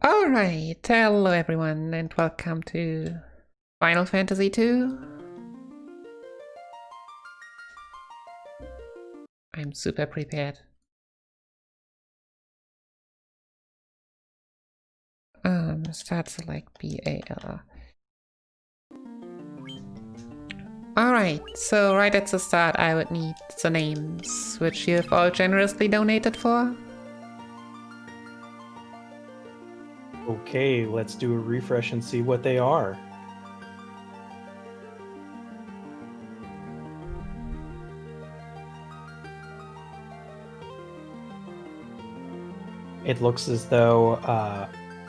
Alright, hello everyone and welcome to Final Fantasy II. I'm super prepared. Start select BALR. Alright, so right at the start I would need the names, which you've all generously donated for. Okay, let's do a refresh and see what they are. It looks as though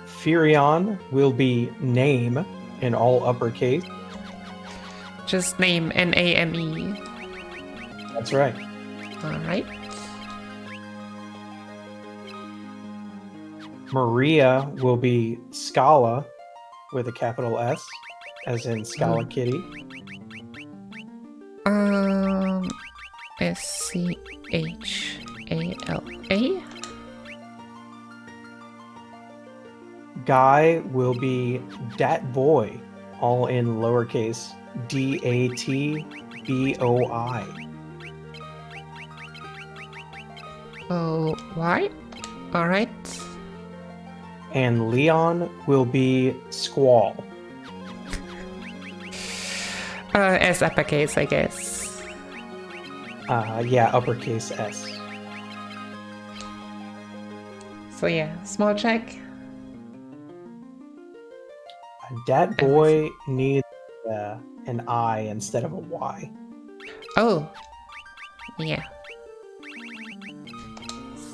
Furion will be name in all uppercase. Just name N-A-M-E. That's right. Alright. Maria will be Scala with a capital S, as in Scala Kitty. S-C-H-A-L-A. Guy will be Dat Boy, all in lowercase D-A-T-B-O-I. Oh, why? Alright. And Leon will be Squall. S uppercase, I guess. Yeah, uppercase S. So yeah, small check. Dat Boy needs an I instead of a Y. Oh, yeah.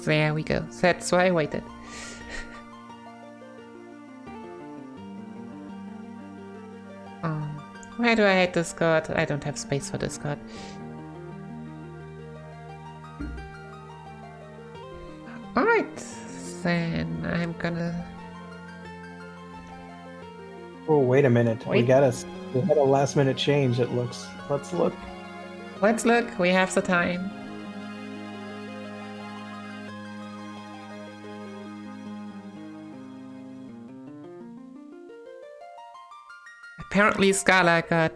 There we go. That's why I waited. Where do I hide Discord? I don't have space for Discord. Alright, then I'm gonna... Oh, wait a minute. Wait. We had a last minute change, it looks. Let's look. Let's look, we have the time. Apparently Scala got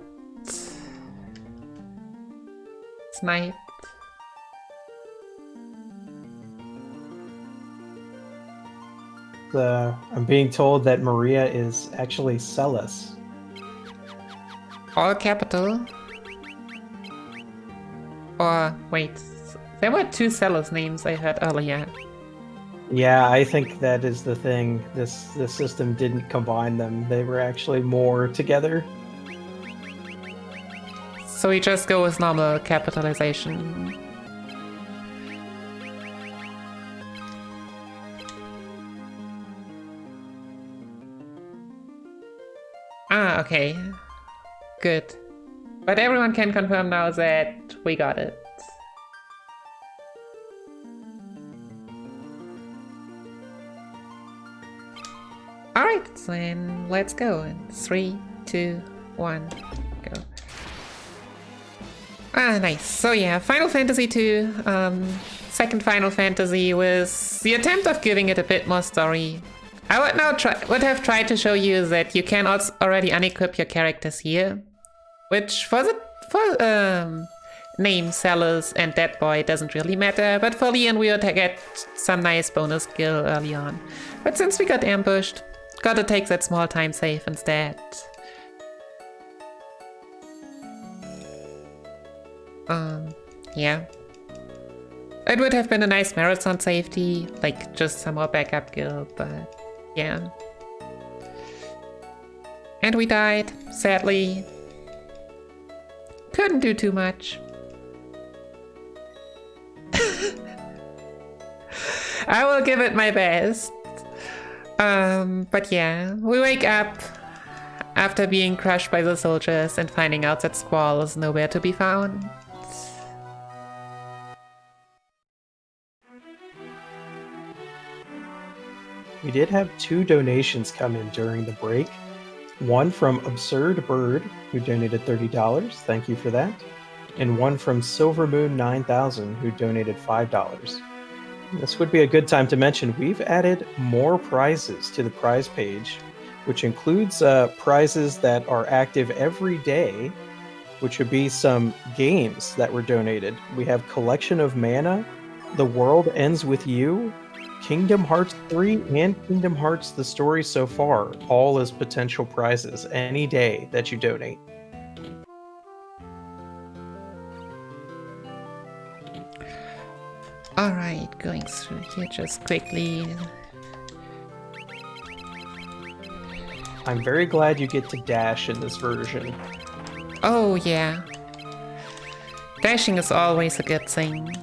sniped. I'm being told that Maria is actually Celis. All capital. Or wait, there were two sellers' names I heard earlier. Yeah, I think that is the thing. This system didn't combine them. They were actually more together. So we just go with normal capitalization. Ah, okay. Good. But everyone can confirm now that we got it. Alright, then let's go. In 3, 2, 1, go. Ah, nice. So yeah, Final Fantasy II, second Final Fantasy, with the attempt of giving it a bit more story. I would have tried to show you that you can also already unequip your characters here, which for name sellers and that boy doesn't really matter, but for Leon we would get some nice bonus skill early on. But since we got ambushed, gotta take that small time save instead. Yeah. It would have been a nice marathon safety, like just some more backup guild, but yeah. And we died, sadly. Couldn't do too much. I will give it my best. But yeah, we wake up after being crushed by the soldiers and finding out that Squall is nowhere to be found. We did have 2 donations come in during the break. One from Absurd Bird, who donated $30. Thank you for that. And one from Silvermoon 9000, who donated $5. This would be a good time to mention we've added more prizes to the prize page, which includes prizes that are active every day, which would be some games that were donated. We have Collection of Mana, The World Ends With You, Kingdom Hearts 3, and Kingdom Hearts The Story So Far, all as potential prizes any day that you donate. Alright, going through here just quickly. I'm very glad you get to dash in this version. Oh, yeah. Dashing is always a good thing.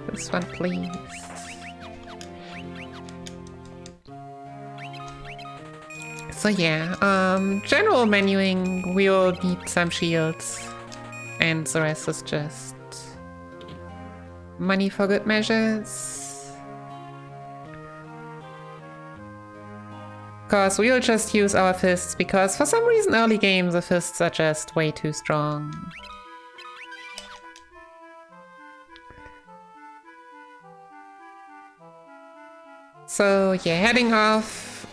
This one, please. So yeah, general menuing, we'll need some shields. And the rest is just money for good measures. Cause we'll just use our fists, because for some reason early game the fists are just way too strong. So yeah, heading off.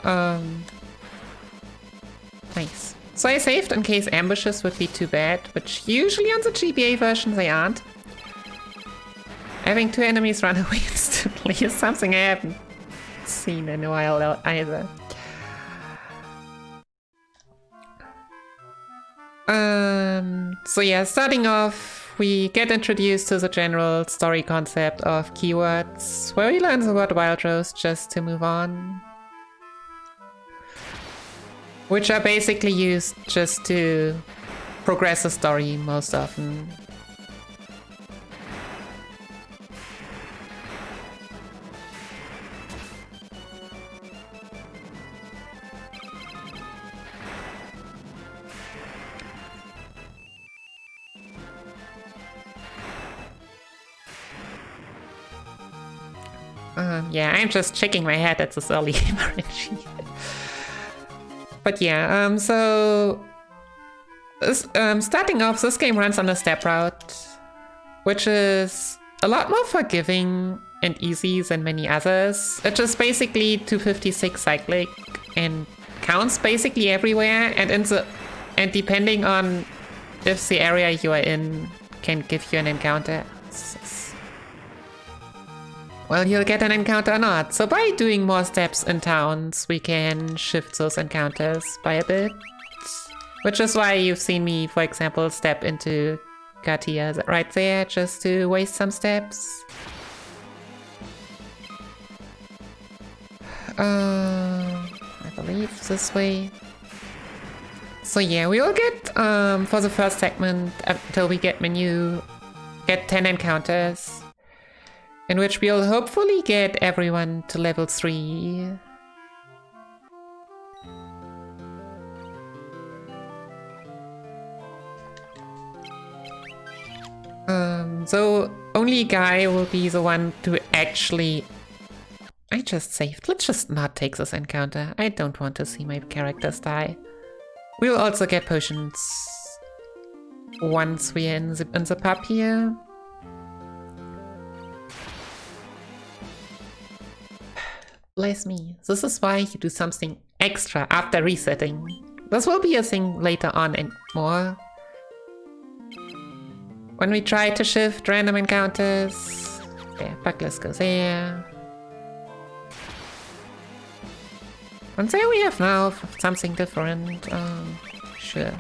Nice. So I saved in case ambushes would be too bad, which usually on the GBA version they aren't. Having two enemies run away instantly is something I haven't seen in a while either. So yeah, starting off, we get introduced to the general story concept of keywords, where we learn the word wild rose just to move on. Which are basically used just to progress the story most often. Yeah, I'm just shaking my head at this early game RNG. But yeah, starting off, this game runs on a step route, which is a lot more forgiving and easy than many others. It's just basically 256 cyclic and counts basically everywhere, and depending on if the area you are in can give you an encounter. Well, you'll get an encounter or not. So by doing more steps in towns, we can shift those encounters by a bit. Which is why you've seen me, for example, step into Katia right there, just to waste some steps. I believe this way. So yeah, we will get, for the first segment, until we get menu, get 10 encounters. In which we'll hopefully get everyone to level 3. So only Guy will be the one to actually... I just saved. Let's just not take this encounter. I don't want to see my characters die. We'll also get potions once we're in the pub here. Bless me. This is why you do something extra after resetting. This will be a thing later on and more. When we try to shift random encounters. There, Buckless goes there. And there we have now something different. Sure.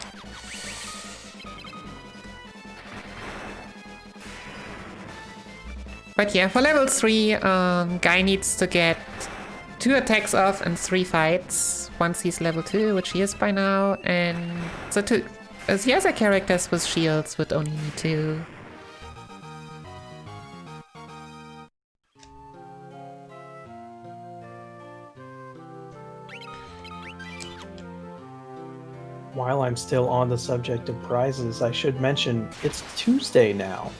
But yeah, for level 3, Guy needs to get 2 attacks off and 3 fights once he's level 2, which he is by now, and the other characters with shields would only need 2. While I'm still on the subject of prizes, I should mention it's Tuesday now.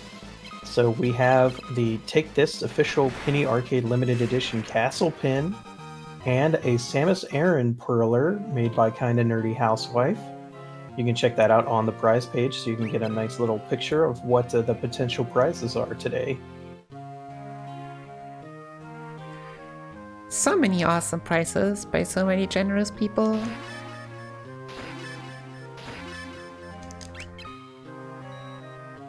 So we have the Take This official Penny Arcade Limited Edition Castle Pin and a Samus Aran Perler made by Kinda Nerdy Housewife. You can check that out on the prize page so you can get a nice little picture of what the potential prizes are today. So many awesome prizes by so many generous people.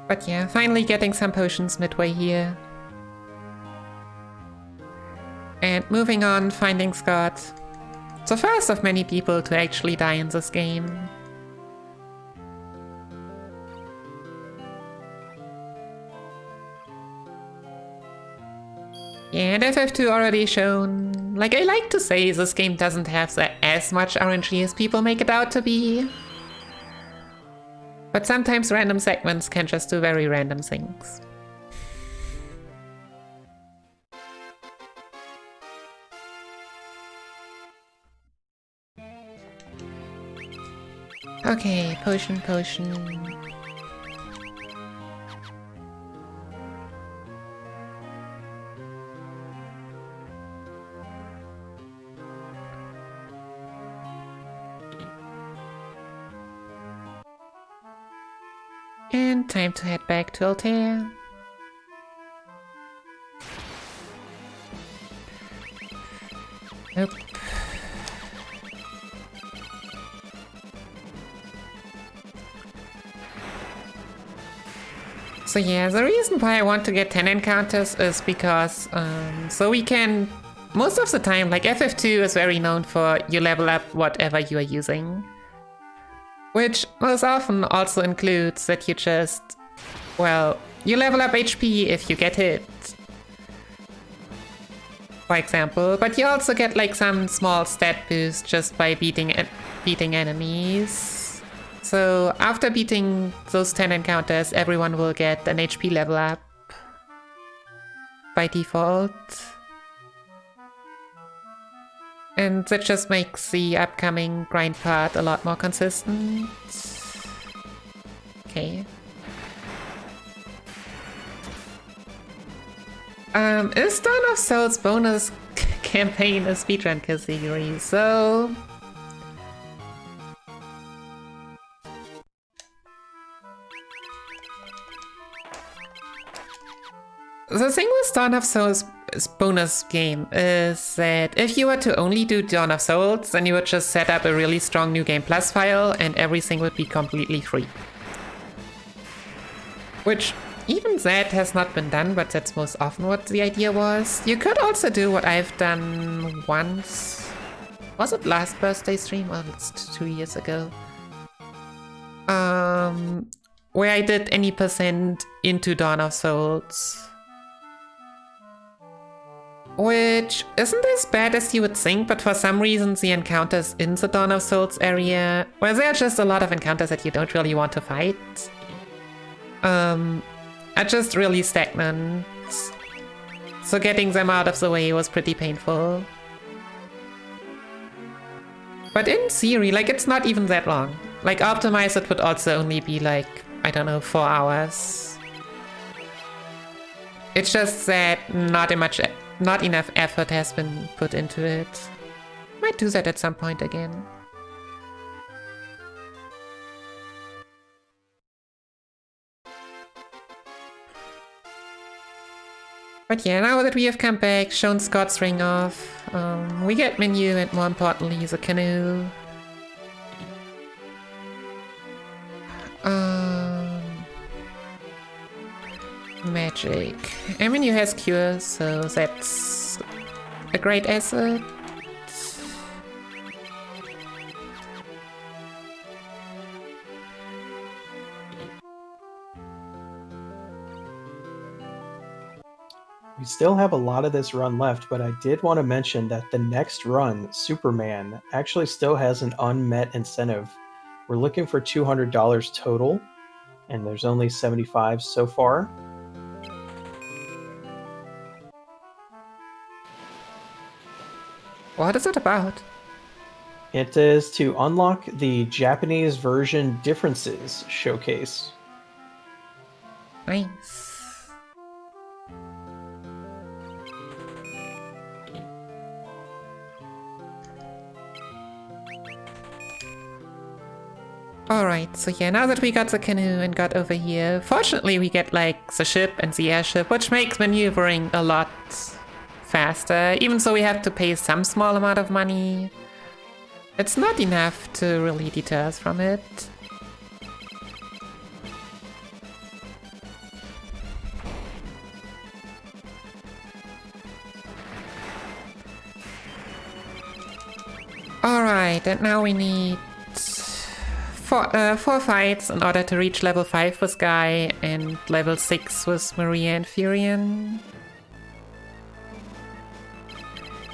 But yeah, finally getting some potions midway here. And moving on, finding Scott. The first of many people to actually die in this game. Yeah, and FF2 already shown. Like, I like to say this game doesn't have as much RNG as people make it out to be. But sometimes random segments can just do very random things. Okay, potion. And time to head back to Altair. Nope. So yeah, the reason why I want to get 10 encounters is because so we can, most of the time, like FF2 is very known for you level up whatever you are using. Which most often also includes that you just, well, you level up HP if you get hit, for example, but you also get like some small stat boost just by beating enemies. So after beating those 10 encounters, everyone will get an HP level up by default. And that just makes the upcoming grind part a lot more consistent. Okay. Is Dawn of Souls bonus campaign a speedrun category? So... the thing with Dawn of Souls bonus game is that if you were to only do Dawn of Souls, then you would just set up a really strong New Game Plus file and everything would be completely free. Which, even that has not been done, but that's most often what the idea was. You could also do what I've done once. Was it last birthday stream? Well, it's 2 years ago. Where I did any percent into Dawn of Souls. Which isn't as bad as you would think, but for some reason the encounters in the Dawn of Souls area, well, there are just a lot of encounters that you don't really want to fight, are just really stagnant. So getting them out of the way was pretty painful. But in theory, like, it's not even that long. Like, optimized it would also only be like, I don't know, 4 hours. It's just that not enough effort has been put into it. Might do that at some point again. But yeah, now that we have come back, shown Scott's ring off, we get menu and more importantly the canoe. Magic. Menu has cure, so that's a great asset. We still have a lot of this run left, but I did want to mention that the next run, Superman, actually still has an unmet incentive. We're looking for $200 total, and there's only 75 so far. What is it about? It is to unlock the Japanese version differences showcase. Nice. Alright, so yeah, now that we got the canoe and got over here, fortunately we get like the ship and the airship, which makes maneuvering a lot faster, even so we have to pay some small amount of money. It's not enough to really deter us from it. Alright, and now we need four fights in order to reach level 5 with Guy and level 6 with Maria and Furion.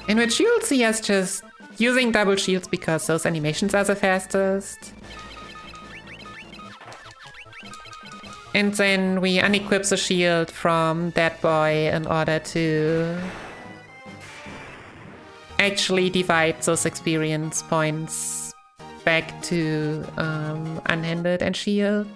In which you'll see us just using double shields because those animations are the fastest. And then we unequip the shield from that boy in order to actually divide those experience points back to unhanded and shield.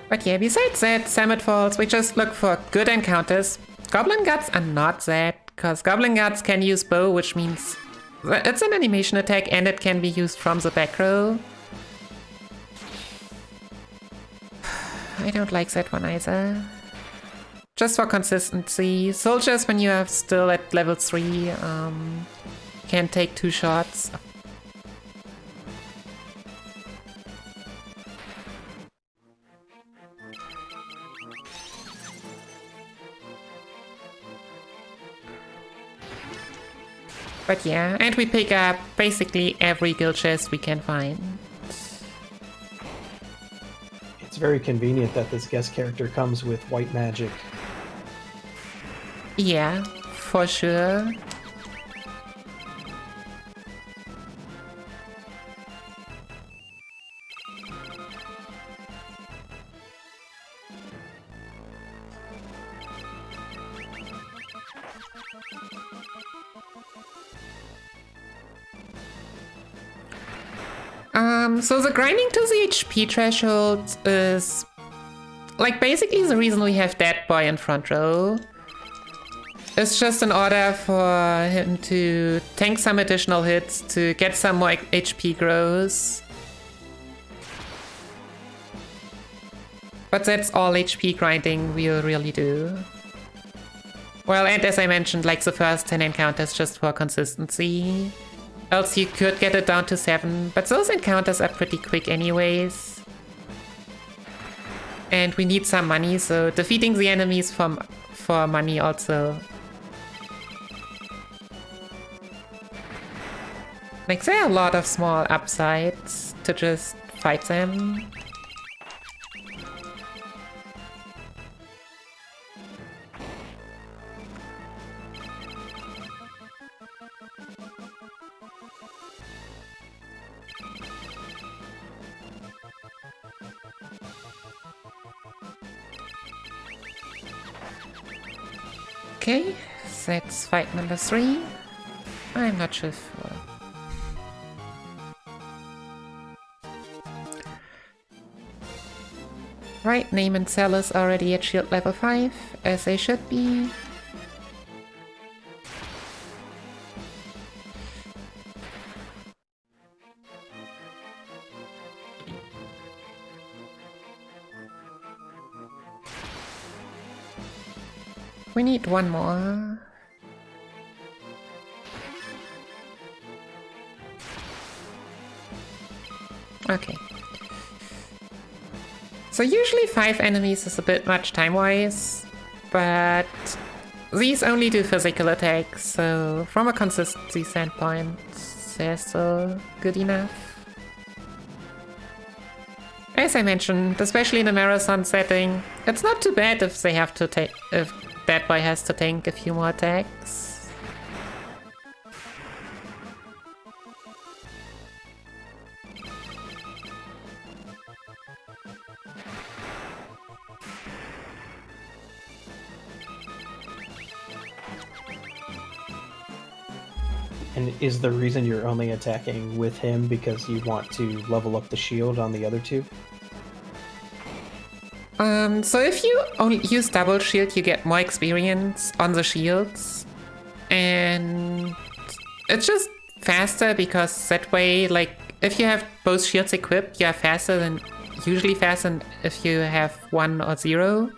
But yeah, besides that, Summit Falls, we just look for good encounters. Goblin Guts are not that, because Goblin Guts can use bow, which means it's an animation attack and it can be used from the back row. I don't like that one either. Just for consistency. Soldiers, when you are still at level 3, can take 2 shots. But yeah, and we pick up basically every guild chest we can find. It's very convenient that this guest character comes with white magic. Yeah, for sure. So the grinding to the HP threshold is like basically the reason we have that boy in front row. It's just in order for him to tank some additional hits to get some more HP growth. But that's all HP grinding we'll really do. Well, and as I mentioned, like the first 10 encounters just for consistency. Else you could get it down to 7, but those encounters are pretty quick anyways. And we need some money, so defeating the enemies for money also. Like, there are a lot of small upsides to just fight them. Okay, that's fight number 3. I'm not sure if... Right, name and sell is already at shield level 5, as they should be. We need one more. Okay. So usually 5 enemies is a bit much time-wise, but these only do physical attacks, so from a consistency standpoint, they're still good enough. As I mentioned, especially in a marathon setting, it's not too bad if they have to take if that boy has to tank a few more attacks. And is the reason you're only attacking with him because you want to level up the shield on the other 2? So if you only use double shield, you get more experience on the shields. And it's just faster because that way, like, if you have both shields equipped, you are faster than usually faster than if you have 1 or 0.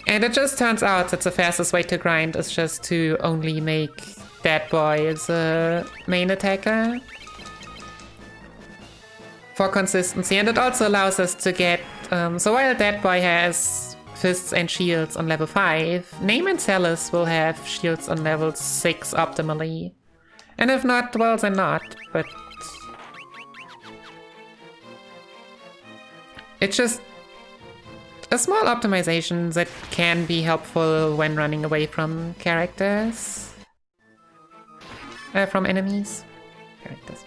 And it just turns out that the fastest way to grind is just to only make that boy the main attacker for consistency. And it also allows us to get, so while that boy has fists and shields on level 5, Name and Celis will have shields on level 6 optimally. And if not, well then not, but it's just a small optimization that can be helpful when running away from characters. From enemies. Characters.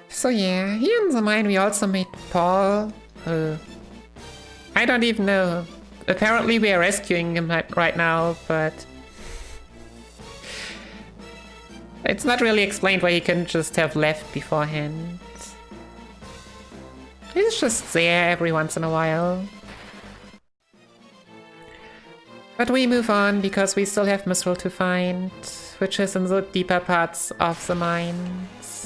So yeah, here in the mine we also made Paul. I don't even know. Apparently we are rescuing him right now, but it's not really explained why he couldn't just have left beforehand. He's just there every once in a while. But we move on because we still have Misril to find, which is in the deeper parts of the mines.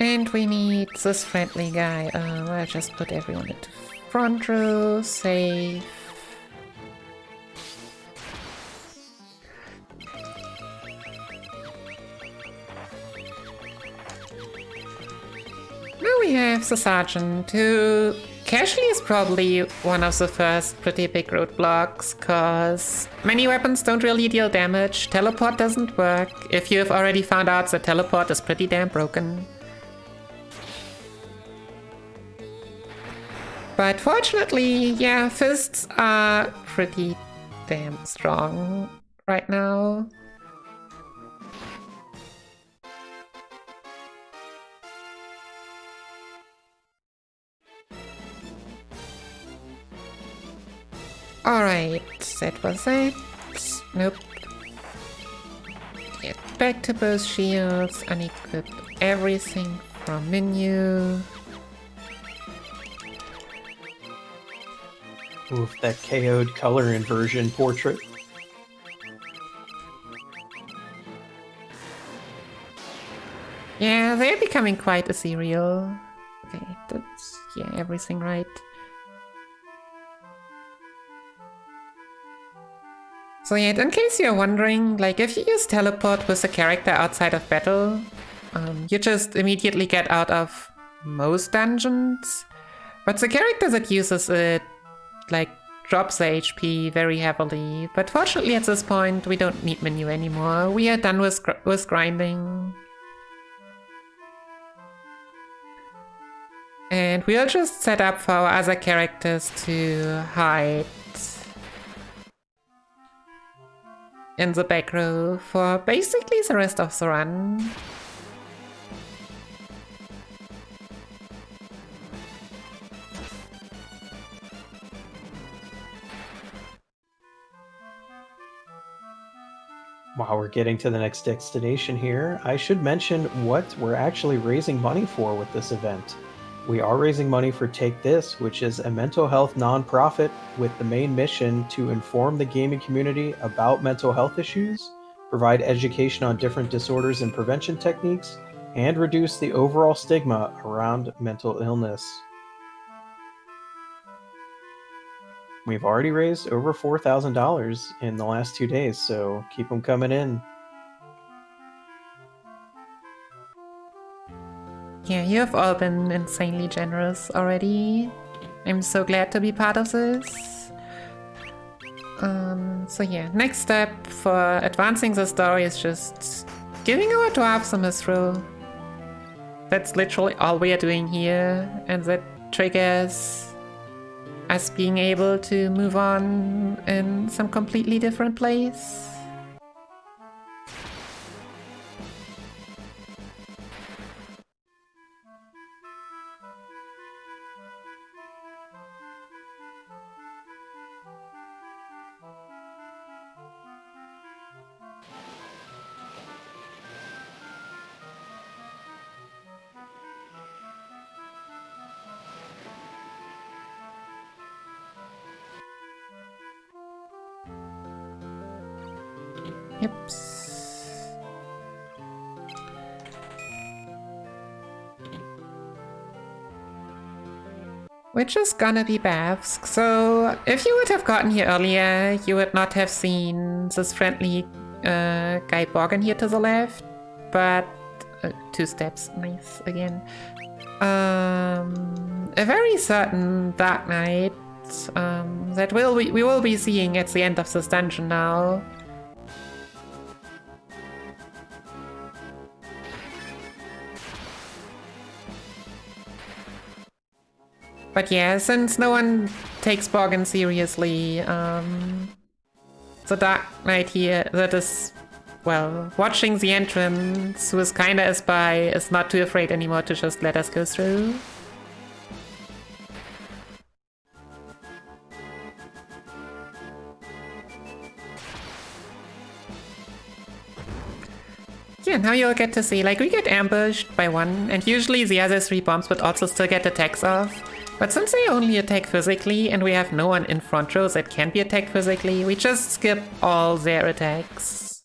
And we meet this friendly guy. I'll just put everyone into front row, save. Now we have the sergeant, who casually is probably one of the first pretty big roadblocks, cause many weapons don't really deal damage, teleport doesn't work. If you have already found out that teleport is pretty damn broken. But fortunately, yeah, fists are pretty damn strong right now. Alright, that was it. Nope. Get back to both shields, unequip everything from menu. Oof, that KO'd color inversion portrait. Yeah, they're becoming quite ethereal. Okay, that's, yeah, everything right. So yeah, in case you're wondering, like if you use teleport with a character outside of battle, you just immediately get out of most dungeons. But the character that uses it like drops the HP very heavily, but fortunately at this point we don't need menu anymore. We are done with grinding. And we'll just set up for our other characters to hide in the back row for basically the rest of the run. While we're getting to the next destination here, I should mention what we're actually raising money for with this event. We are raising money for Take This, which is a mental health nonprofit with the main mission to inform the gaming community about mental health issues, provide education on different disorders and prevention techniques, and reduce the overall stigma around mental illness. We've already raised over $4,000 in the last 2 days, so keep them coming in. Yeah, you have all been insanely generous already. I'm so glad to be part of this. So yeah, next step for advancing the story is just giving our dwarves a misthrow. That's literally all we are doing here, and that triggers us being able to move on in some completely different place. Oops. Which is gonna be Bavsk. So, if you would have gotten here earlier, you would not have seen this friendly guy Borgen here to the left. But 2 steps, nice again. A very certain Dark Knight that we will be seeing at the end of this dungeon now. But yeah, since no one takes Borgen seriously, the Dark Knight here that is, well, watching the entrance, who is kinda a spy, is not too afraid anymore to just let us go through. Yeah, now you'll get to see, like, we get ambushed by one, and usually the other 3 bombs would also still get attacks off. But since they only attack physically, and we have no one in front row that can be attacked physically, we just skip all their attacks.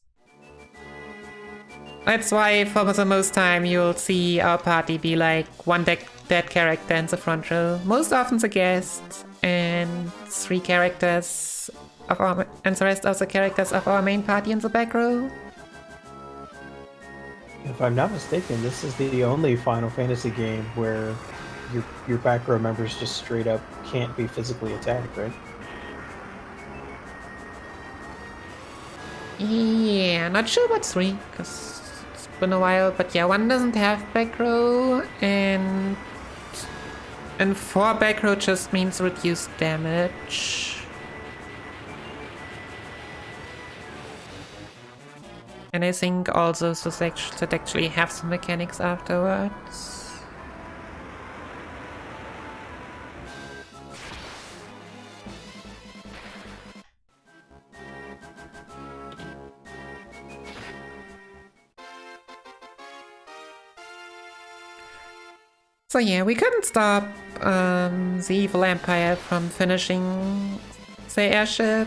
That's why for the most time you'll see our party be like one dead character in the front row, most often the guest, and 3 characters of our, and the rest of the characters of our main party in the back row. If I'm not mistaken, this is the only Final Fantasy game where your back row members just straight up can't be physically attacked, right? Yeah, not sure about 3, because it's been a while, but yeah, 1 doesn't have back row, and 4 back row just means reduced damage. And I think also that actually have some mechanics afterwards. So yeah, we couldn't stop the evil empire from finishing the airship,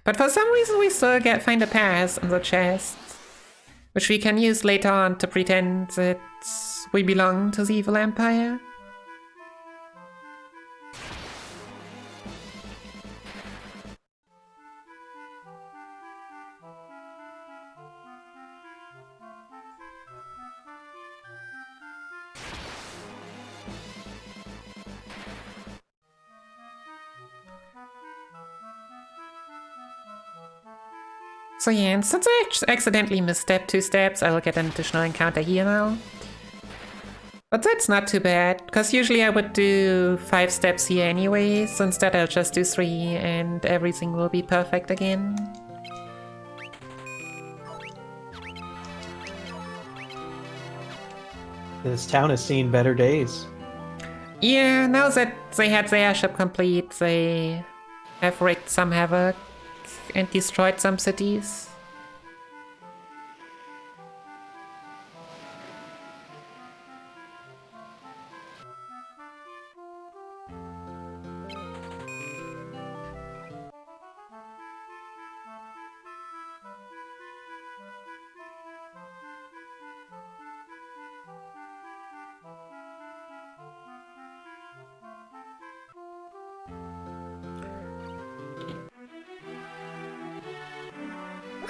but for some reason we still find a pass in the chest, which we can use later on to pretend that we belong to the evil empire. So yeah, and since I accidentally misstepped 2 steps, I'll get an additional encounter here now. But that's not too bad, because usually I would do 5 steps here anyway, so instead I'll just do 3 and everything will be perfect again. This town has seen better days. Yeah, now that they had the airship complete, they have wreaked some havoc and destroyed some cities.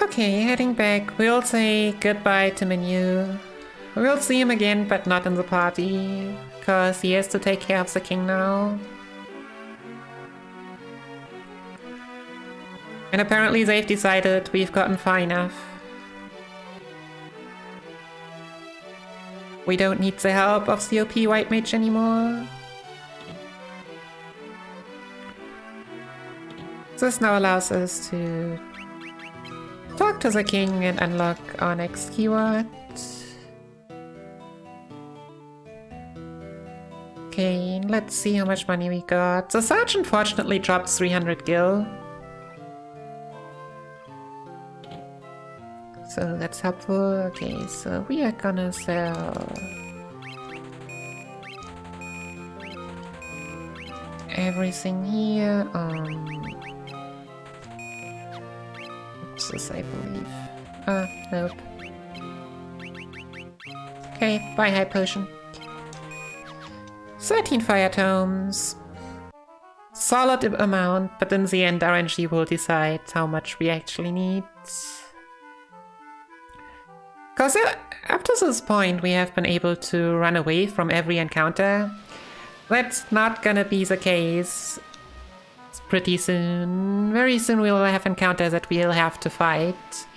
Okay, heading back, we'll say goodbye to Menu. We'll see him again, but not in the party, because he has to take care of the king now. And apparently they've decided we've gotten far enough. We don't need the help of the OP White Mage anymore. This now allows us to talk to the king and unlock our next keyword. Okay, let's see how much money we got. The sergeant fortunately dropped 300 gil. So that's helpful. Okay, so we are gonna sell everything here. What's this, I believe? Nope. Okay, buy high potion. 13 fire tomes. Solid amount, but in the end RNG will decide how much we actually need. Because up to this point we have been able to run away from every encounter. That's not gonna be the case pretty soon. Very soon we will have encounters that we'll have to fight.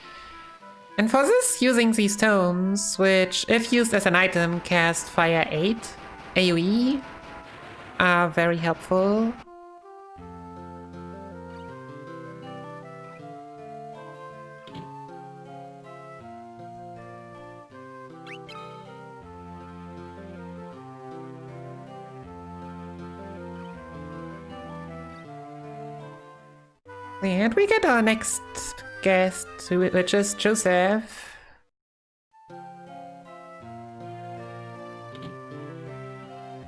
And for this, using these tomes, which if used as an item cast Fire 8 AoE, are very helpful. And we get our next guest, which is Joseph.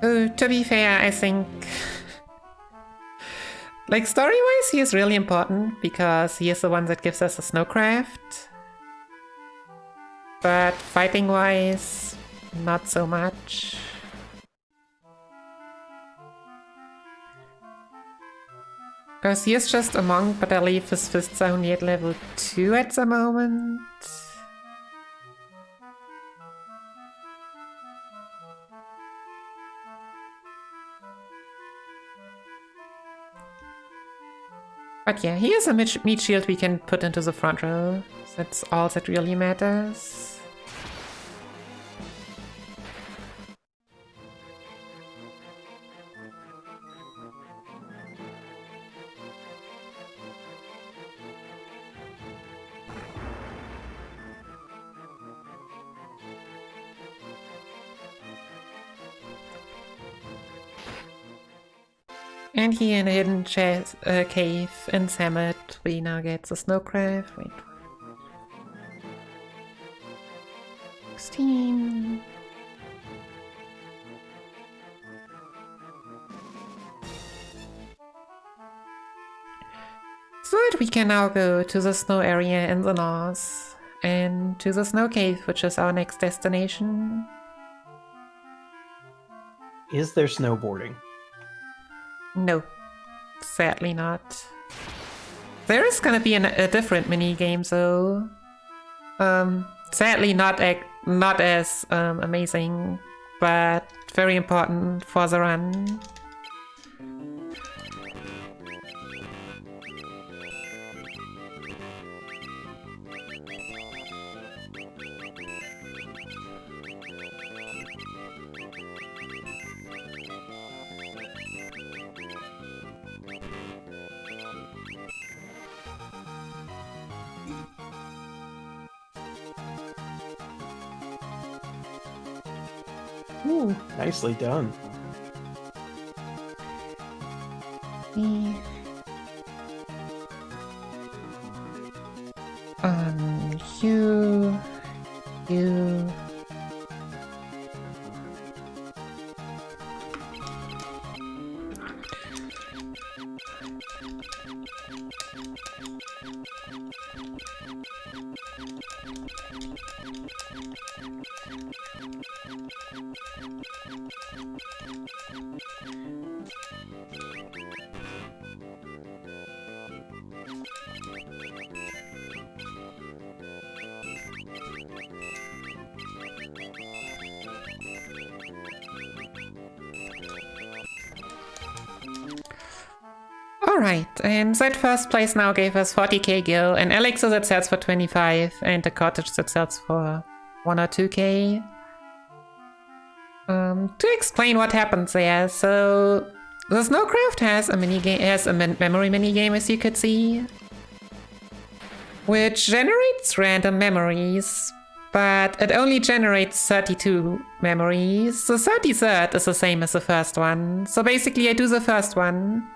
Oh, to be fair, I think... like, story-wise, he is really important, because he is the one that gives us the snowcraft. But fighting-wise, not so much. Because he is just a monk, but I believe his fists are only at level 2 at the moment. But yeah, he is a meat shield we can put into the front row. That's all that really matters. And here in a hidden cave in Samet, we now get the snowcraft. Wait. 16. So that we can now go to the snow area in the north and to the snow cave, which is our next destination. Is there snowboarding? No, sadly not. There is gonna be a different mini game though. Sadly not as amazing, but very important for the run. Ooh, nicely done. You. Alright, and that first place now gave us 40k gil, an elixir that sells for 25, and a cottage that sells for 1 or 2k. To explain what happens there, so The Snowcraft has a memory minigame, as you could see, which generates random memories, but it only generates 32 memories. The 33rd is the same as the first one. So basically I do the first one,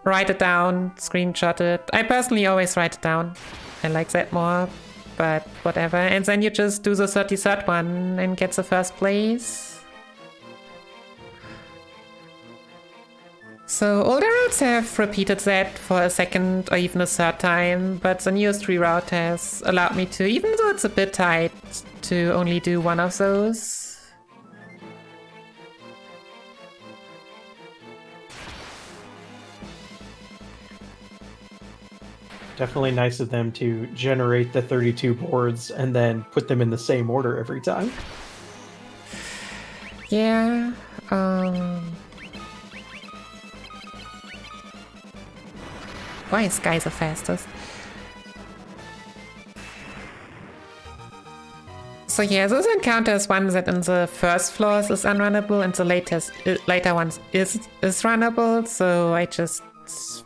write it down, screenshot it. I personally always write it down. I like that more, but whatever. And then you just do the 33rd one and get the first place. So older routes have repeated that for a second or even a third time, but the newest reroute has allowed me to, even though it's a bit tight, to only do one of those. Definitely nice of them to generate the 32 boards and then put them in the same order every time. Yeah, why is Sky the fastest? So yeah, those encounters, one that in the first floors is unrunnable and the later ones is runnable, so I just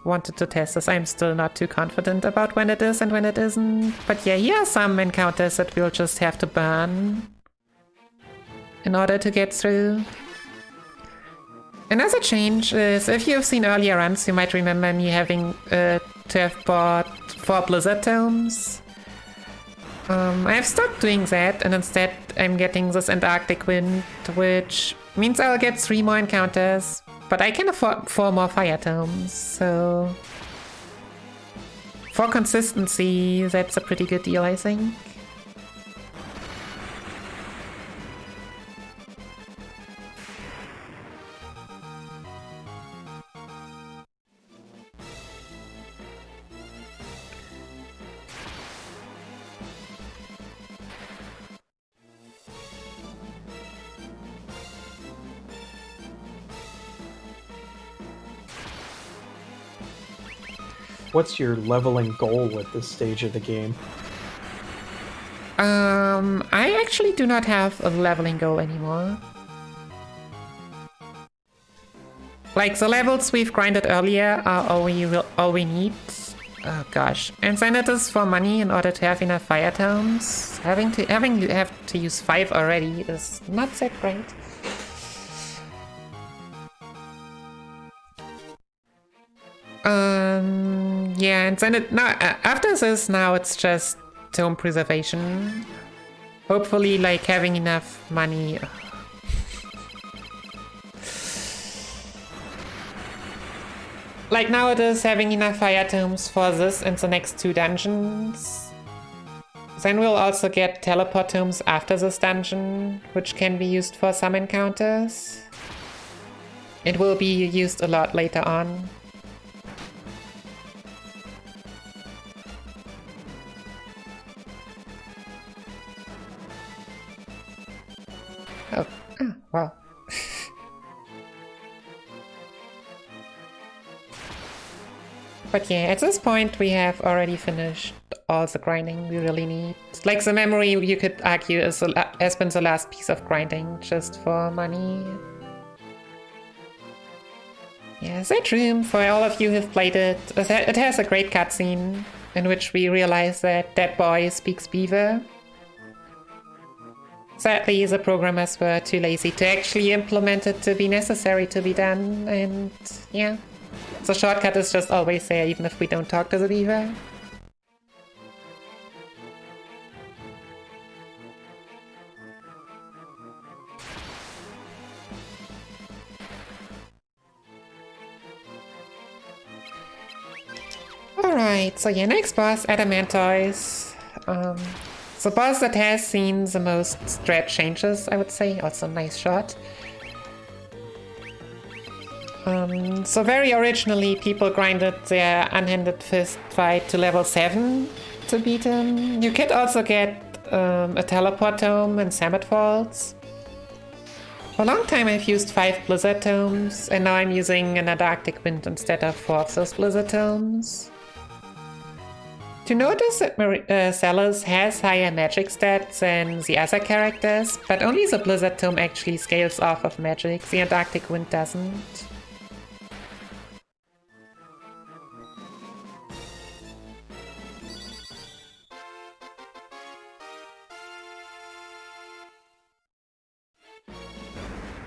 wanted to test this. I'm still not too confident about when it is and when it isn't. But yeah, here are some encounters that we'll just have to burn in order to get through. Another change is, if you've seen earlier runs, you might remember me having to have bought 4 Blizzard Tomes. I've stopped doing that, and instead I'm getting this Antarctic Wind, which means I'll get 3 more encounters, but I can afford 4 more Fire Tomes, so for consistency, that's a pretty good deal, I think. What's your leveling goal with this stage of the game? I actually do not have a leveling goal anymore. Like, the levels we've grinded earlier are all we need. Oh gosh. And then it is for money in order to have enough Fire Tomes. Having to use 5 already is not that great. Yeah, and then after this, now it's just tome preservation. Hopefully, like, having enough money. Like, now it is having enough Fire Tomes for this and the next 2 dungeons. Then we'll also get Teleport Tomes after this dungeon, which can be used for some encounters. It will be used a lot later on. Wow. But yeah, at this point we have already finished all the grinding we really need. Like, the memory, you could argue, has been the last piece of grinding just for money. Yeah, that room, for all of you who've played it, it has a great cutscene in which we realize that that boy speaks Beaver. Sadly, the programmers were too lazy to actually implement it to be necessary to be done, and yeah. The shortcut is just always there, even if we don't talk to the beaver. Alright, so yeah, next boss, Adamantoise. The boss that has seen the most strat changes, I would say. Also, nice shot. So very originally, people grinded their unhanded fist fight to level 7 to beat him. You could also get a Teleport Tome and Summit Falls. For a long time I've used 5 Blizzard Tomes, and now I'm using an Antarctic Wind instead of 4 of those Blizzard Tomes. To notice that Celes has higher magic stats than the other characters, but only the Blizzard Tome actually scales off of magic, the Antarctic Wind doesn't.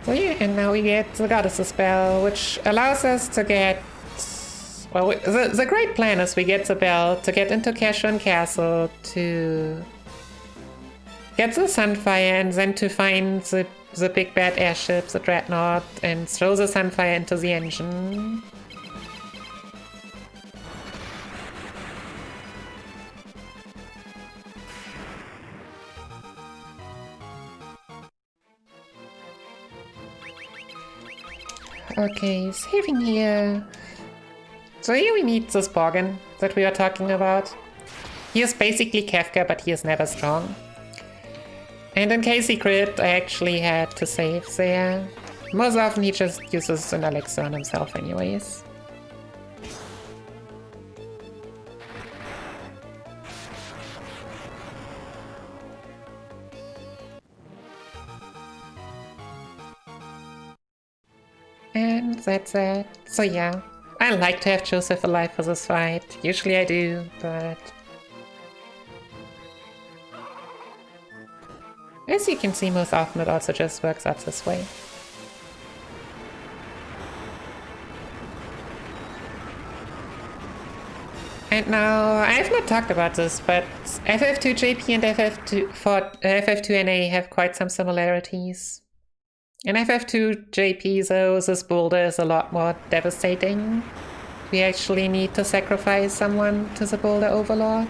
So yeah, and now we get the Goddess's Spell, which allows us to get... Well, the great plan is we get the bell to get into Cashun Castle, to get the Sunfire, and then to find the big bad airship, the Dreadnought, and throw the Sunfire into the engine. Okay, saving here. So here we meet this Borgin that we were talking about. He is basically Kefka, but he is never strong. And in case he crit, I actually had to save there. Most often he just uses an elixir on himself anyways. And that's it. So yeah, I like to have Joseph alive for this fight. Usually I do, but... as you can see, most often it also just works out this way. And now, I've not talked about this, but FF2JP and FF2NA have quite some similarities. In FF2JP though, this boulder is a lot more devastating. We actually need to sacrifice someone to the boulder overlord.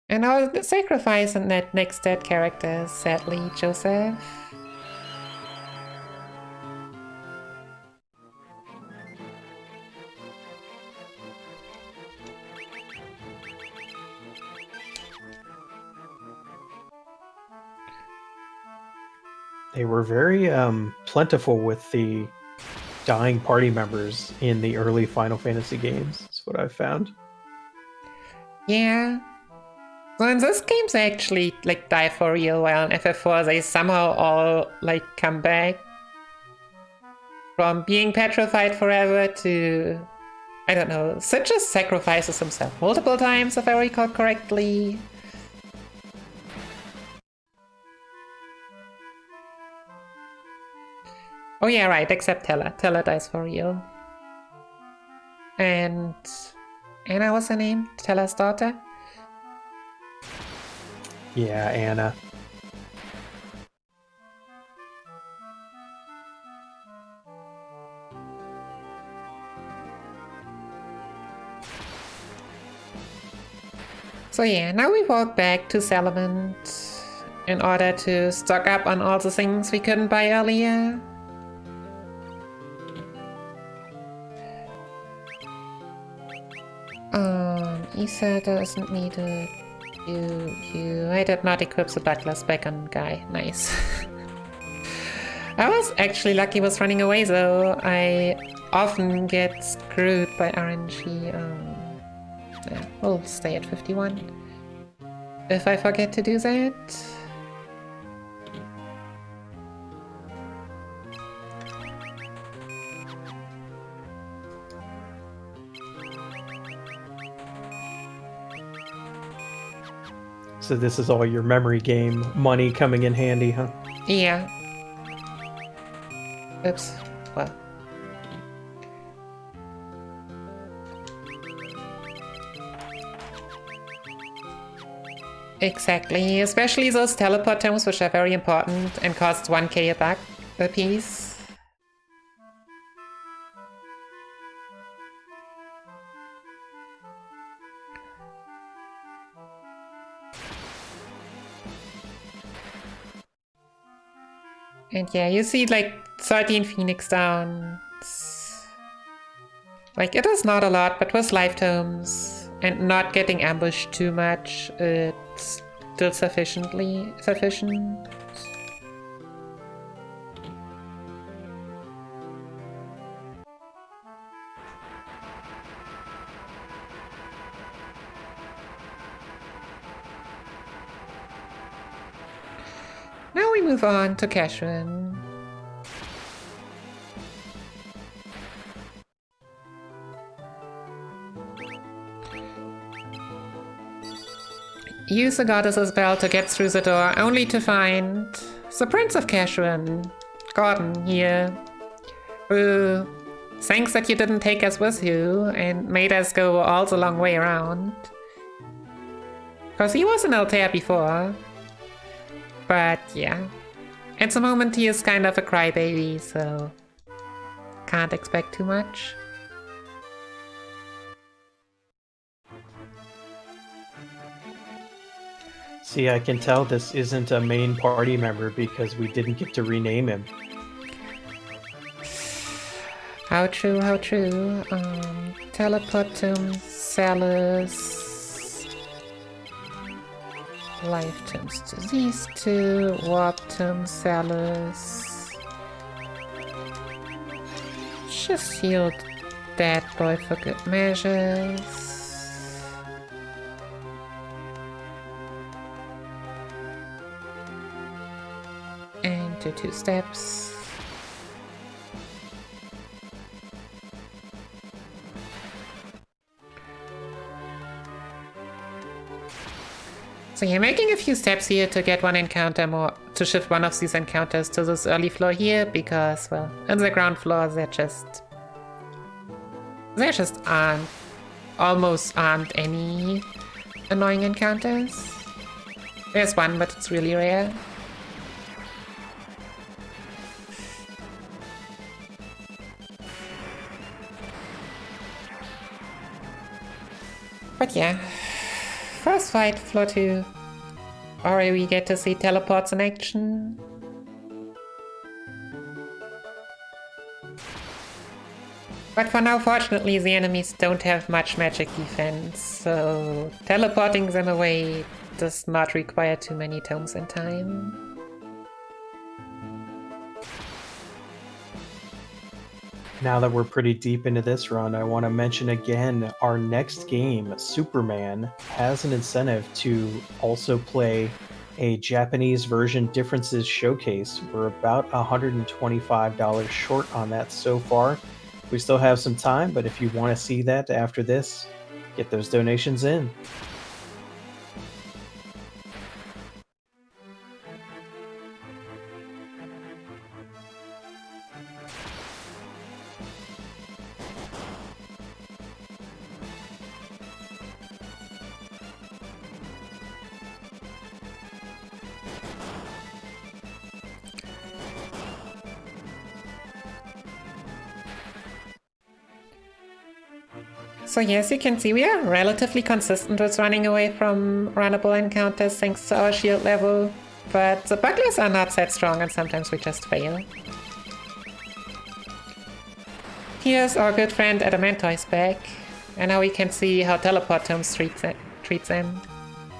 And our sacrifice and that next dead character is sadly Joseph. They were very plentiful with the dying party members in the early Final Fantasy games, is what I've found. Yeah. So in those games I actually like die for real, while in FF4 they somehow all like come back. From being petrified forever to... I don't know, Sid just sacrifices himself multiple times if I recall correctly. Oh yeah, right, except Tella. Tella dies for real. And... Anna was her name? Tella's daughter? Yeah, Anna. So yeah, now we walk back to Salamand in order to stock up on all the things we couldn't buy earlier. Isa doesn't need a... I did not equip the Buckler's back on guy. Nice. I was actually lucky with running away though. I often get screwed by RNG. Yeah, we'll stay at 51. If I forget to do that. So this is all your memory game money coming in handy, huh? Yeah. Oops. Well. Exactly, especially those teleport tomes, which are very important and cost 1k a piece. And yeah, you see like 13 Phoenix Downs. Like, it is not a lot, but with life tomes and not getting ambushed too much, it's still sufficient. Now we move on to Cashun. use the goddess's bell to get through the door, only to find the Prince of Cashran, Gordon, here, who thanks that you didn't take us with you and made us go all the long way around. Because he was in Altair before. But yeah, at the moment he is kind of a crybaby, so can't expect too much. See, I can tell this isn't a main party member because we didn't get to rename him. How true, how true. Teleportum, Salus. Life turns to these two. Warptum, Salus. Just healed that boy for good measures. And do 2 steps. So you're making a few steps here to get one encounter more, to shift one of these encounters to this early floor here, because, well, in the ground floor there just almost aren't any annoying encounters. There's one, but it's really rare. But yeah, first fight, floor 2. Already we get to see teleports in action. But for now, fortunately, the enemies don't have much magic defense, so teleporting them away does not require too many tomes in time. Now that we're pretty deep into this run, I want to mention again our next game, Superman, has an incentive to also play a Japanese version differences showcase. We're about $125 short on that so far. We still have some time, but if you want to see that after this, get those donations in. So yes, you can see we are relatively consistent with running away from runnable encounters thanks to our shield level, but the bucklers are not that strong and sometimes we just fail. Here's our good friend Adamantoy's back, and now we can see how teleport tomes treats him.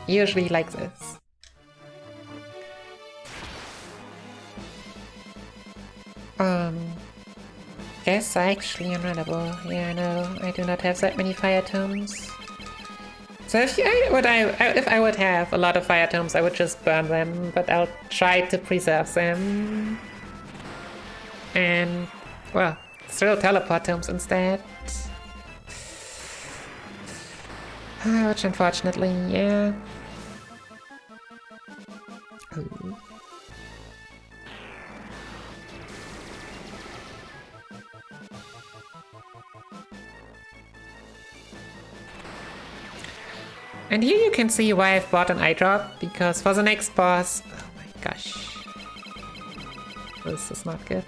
Usually like this. Yes, actually unrunnable. Yeah, no, I do not have that many fire tomes. So if I would have a lot of fire tomes, I would just burn them, but I'll try to preserve them. And, well, still teleport tomes instead. Which unfortunately, yeah. Ooh. And here you can see why I've bought an eye drop, because for the next boss... Oh my gosh. This is not good.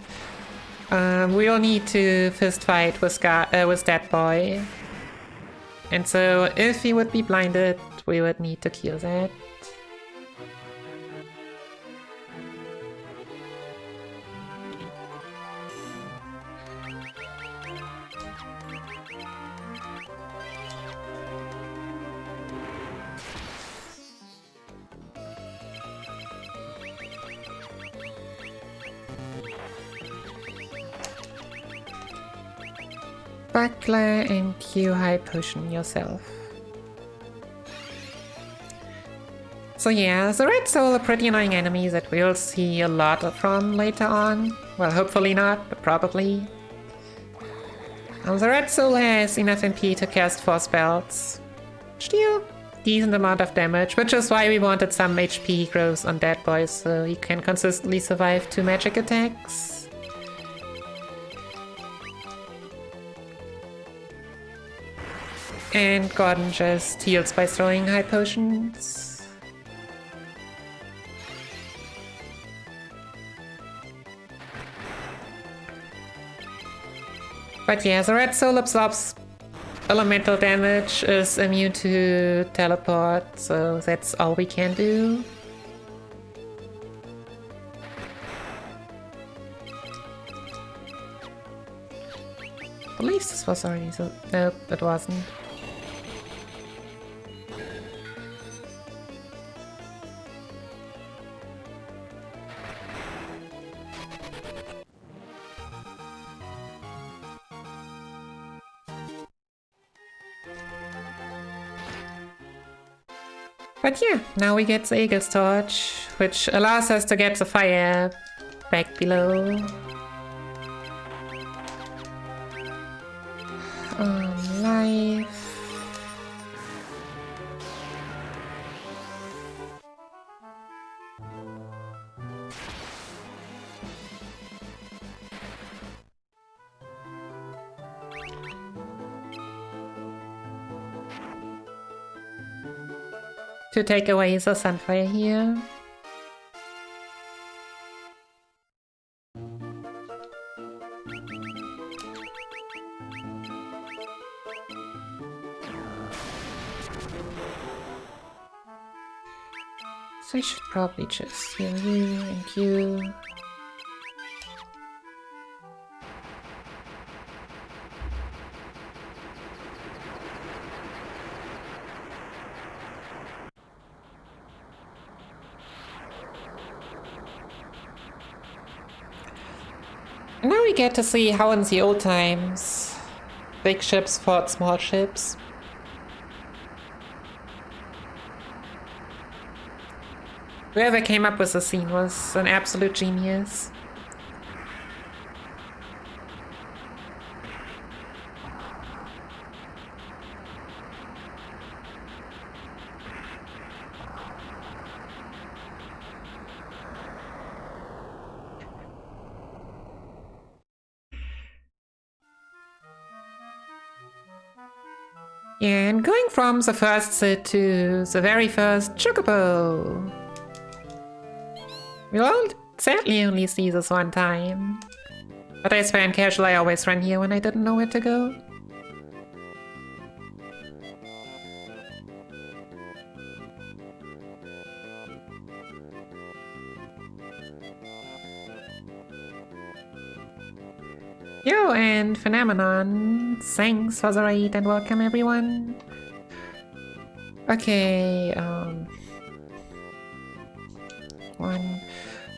We'll need to fist fight with that boy. And so if he would be blinded, we would need to kill that. Buckler and Q high potion yourself. So yeah, the Red Soul are pretty annoying enemies that we'll see a lot from later on. Well, hopefully not, but probably. The Red Soul has enough MP to cast 4 spells, which do decent amount of damage, which is why we wanted some HP growth on that boy, so he can consistently survive 2 magic attacks. And Gordon just heals by throwing high potions. But yeah, the red soul absorbs elemental damage, is immune to teleport, so that's all we can do. I believe this was already so. Nope, it wasn't. But yeah, now we get the Eagle's Torch, which allows us to get the fire back below. Life. To take away the sunfire here. So I should probably just heal you and you. Now we get to see how in the old times big ships fought small ships. Whoever came up with the scene was an absolute genius. And going from the first sit to the very first chocobo. We'll sadly only see this one time. But I swear in casual I always ran here when I didn't know where to go. Yo, and Phenomenon, thanks for the raid and welcome everyone. Okay,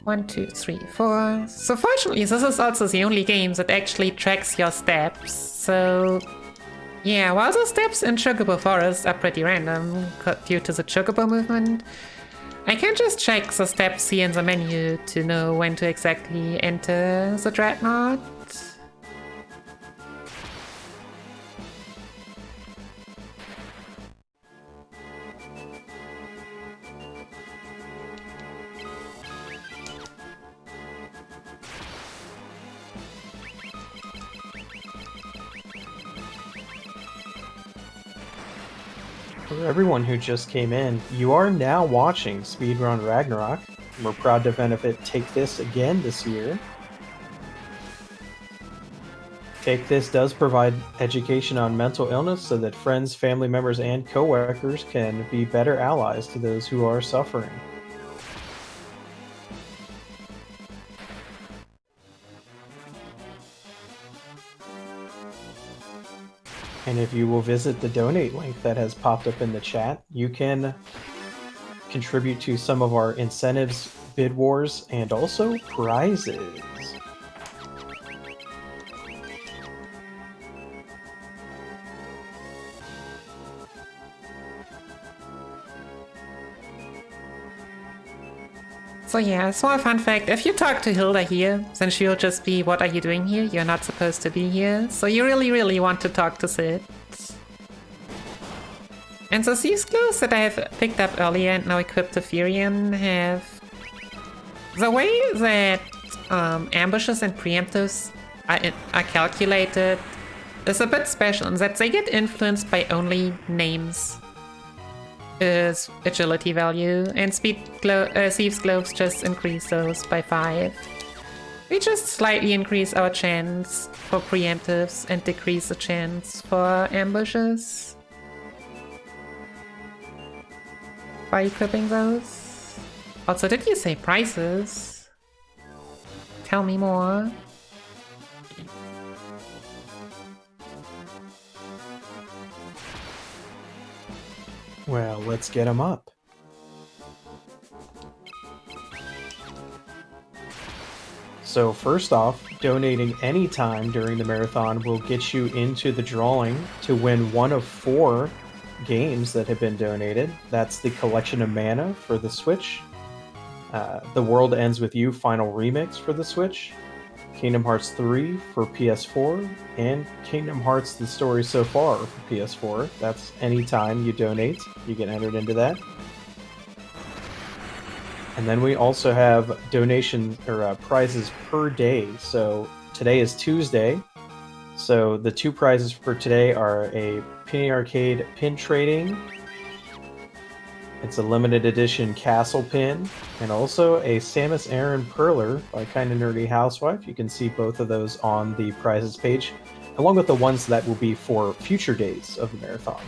1, 2, 3, 4. So fortunately, this is also the only game that actually tracks your steps. So yeah, while the steps in Chocobo Forest are pretty random due to the Chocobo movement, I can just check the steps here in the menu to know when to exactly enter the Dreadnought. For everyone who just came in, you are now watching Speedrun Ragnarok. We're proud to benefit Take This again this year. Take This does provide education on mental illness so that friends, family members, and co-workers can be better allies to those who are suffering. And if you will visit the donate link that has popped up in the chat, you can contribute to some of our incentives, bid wars, and also prizes. So yeah, small fun fact, if you talk to Hilda here, then she'll just be, what are you doing here? You're not supposed to be here. So you really want to talk to Sid. And the Thieves' Clothes that I have picked up earlier and now equipped to Furion have... The way that ambushes and preemptives are calculated is a bit special in that they get influenced by only names. Is agility value, and Thieves' Clothes just increase those by 5. We just slightly increase our chance for preemptives and decrease the chance for ambushes by equipping those. Also, did you say prices? Tell me more. Well, let's get them up. So first off, donating any time during the marathon will get you into the drawing to win one of 4 games that have been donated. That's the Collection of Mana for the Switch, The World Ends With You Final Remix for the Switch, Kingdom Hearts 3 for PS4, and Kingdom Hearts The Story So Far for PS4. That's any time you donate, you get entered into that. And then we also have donations or prizes per day. So today is Tuesday. So the 2 prizes for today are a Penny Arcade pin trading. It's a limited edition castle pin, and also a Samus Aran Perler by Kinda Nerdy Housewife. You can see both of those on the prizes page, along with the ones that will be for future days of the marathon.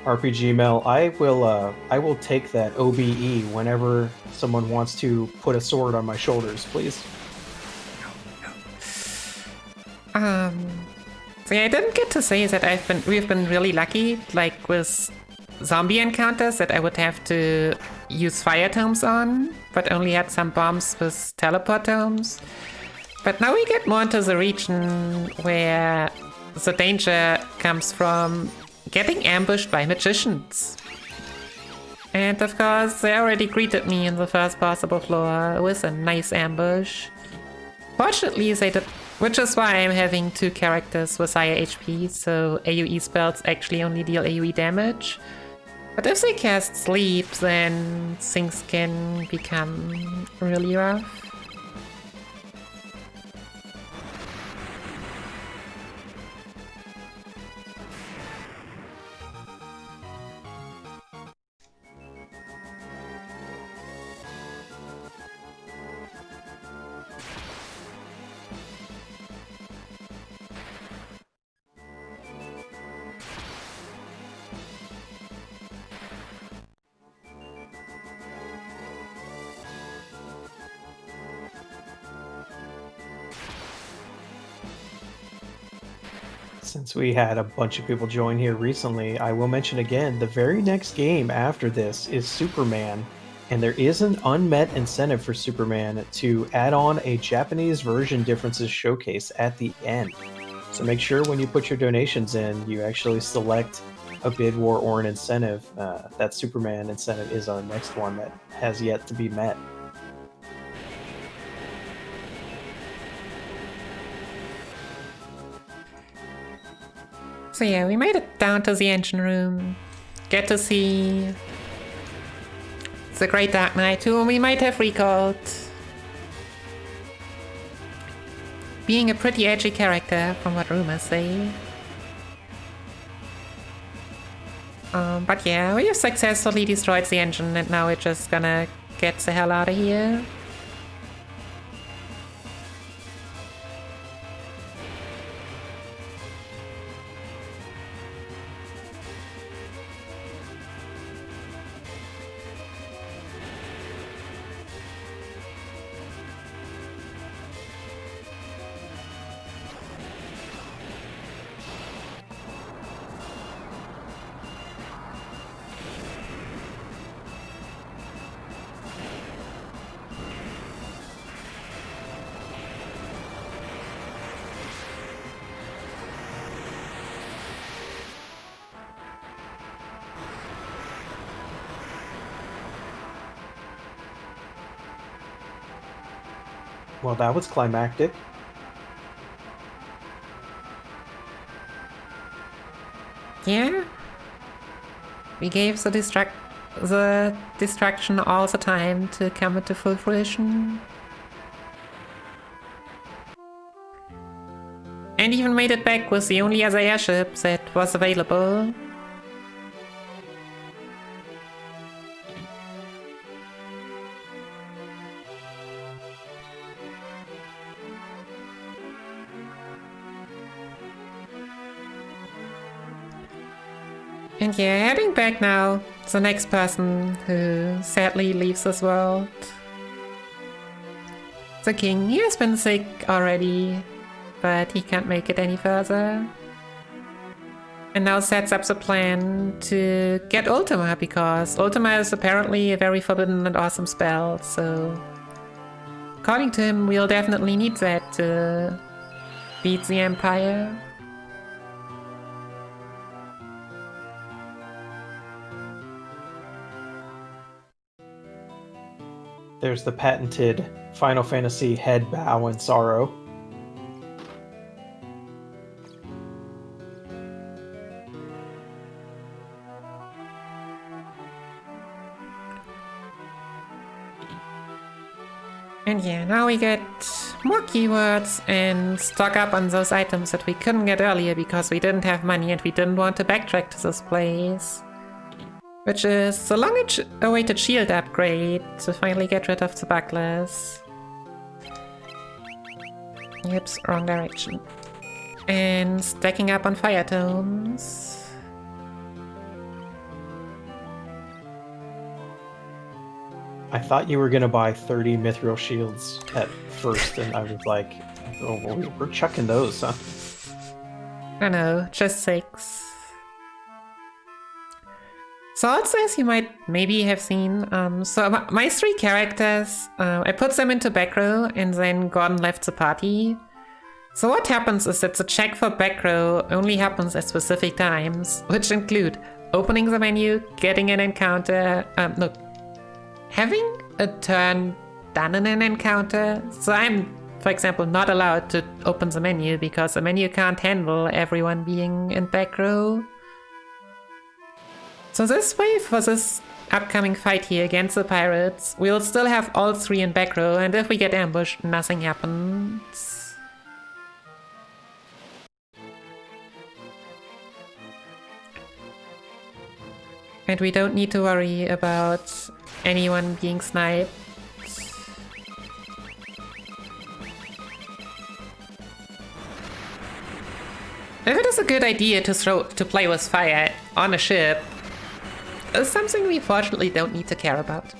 RPG Mel, I will take that OBE whenever someone wants to put a sword on my shoulders, please. So yeah, I didn't get to say that we've been really lucky, like with zombie encounters that I would have to use fire tomes on, but only had some bombs with teleport tomes. But now we get more into the region where the danger comes from getting ambushed by magicians. And of course, they already greeted me in the first possible floor with a nice ambush. Fortunately, they did, which is why I'm having 2 characters with higher HP, so AoE spells actually only deal AoE damage. But if they cast Sleep, then things can become really rough. Since we had a bunch of people join here recently, I will mention again, the very next game after this is Superman, and there is an unmet incentive for Superman to add on a Japanese version differences showcase at the end. So make sure when you put your donations in, you actually select a bid war or an incentive. That Superman incentive is our next one that has yet to be met. So yeah, we made it down to the engine room. Get to see the Great Dark Knight, whom we might have recalled. Being a pretty edgy character, from what rumors say. But yeah, we have successfully destroyed the engine, and now we're just gonna get the hell out of here. Well, that was climactic. Yeah. We gave the distraction all the time to come into full fruition. And even made it back with the only other airship that was available. And yeah, heading back now, the next person who sadly leaves this world. The king, he has been sick already, but he can't make it any further. And now sets up the plan to get Ultima, because Ultima is apparently a very forbidden and awesome spell, so according to him, we'll definitely need that to beat the Empire. There's the patented Final Fantasy head bow in sorrow. And yeah, now we get more keywords and stock up on those items that we couldn't get earlier because we didn't have money and we didn't want to backtrack to this place. Which is the long-awaited shield upgrade to finally get rid of the bucklers. Oops, wrong direction. And stacking up on fire tomes. I thought you were gonna buy 30 mithril shields at first, and I was like, oh, well, we're chucking those, huh? I know, just 6. So also, as you might maybe have seen, so my 3 characters, I put them into back row and then Gordon left the party. So what happens is that the check for back row only happens at specific times, which include opening the menu, getting an encounter, having a turn done in an encounter. So I'm, for example, not allowed to open the menu because the menu can't handle everyone being in back row. So this way, for this upcoming fight here against the pirates, we'll still have all 3 in back row, and if we get ambushed, nothing happens. And we don't need to worry about anyone being sniped. If it is a good idea to play with fire on a ship, it's something we fortunately don't need to care about.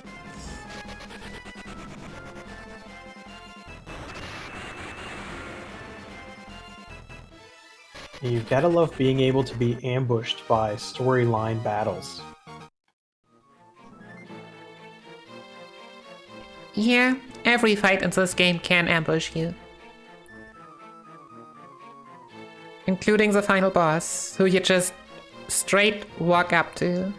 You've gotta love being able to be ambushed by storyline battles. Yeah, every fight in this game can ambush you. Including the final boss, who you just straight walk up to.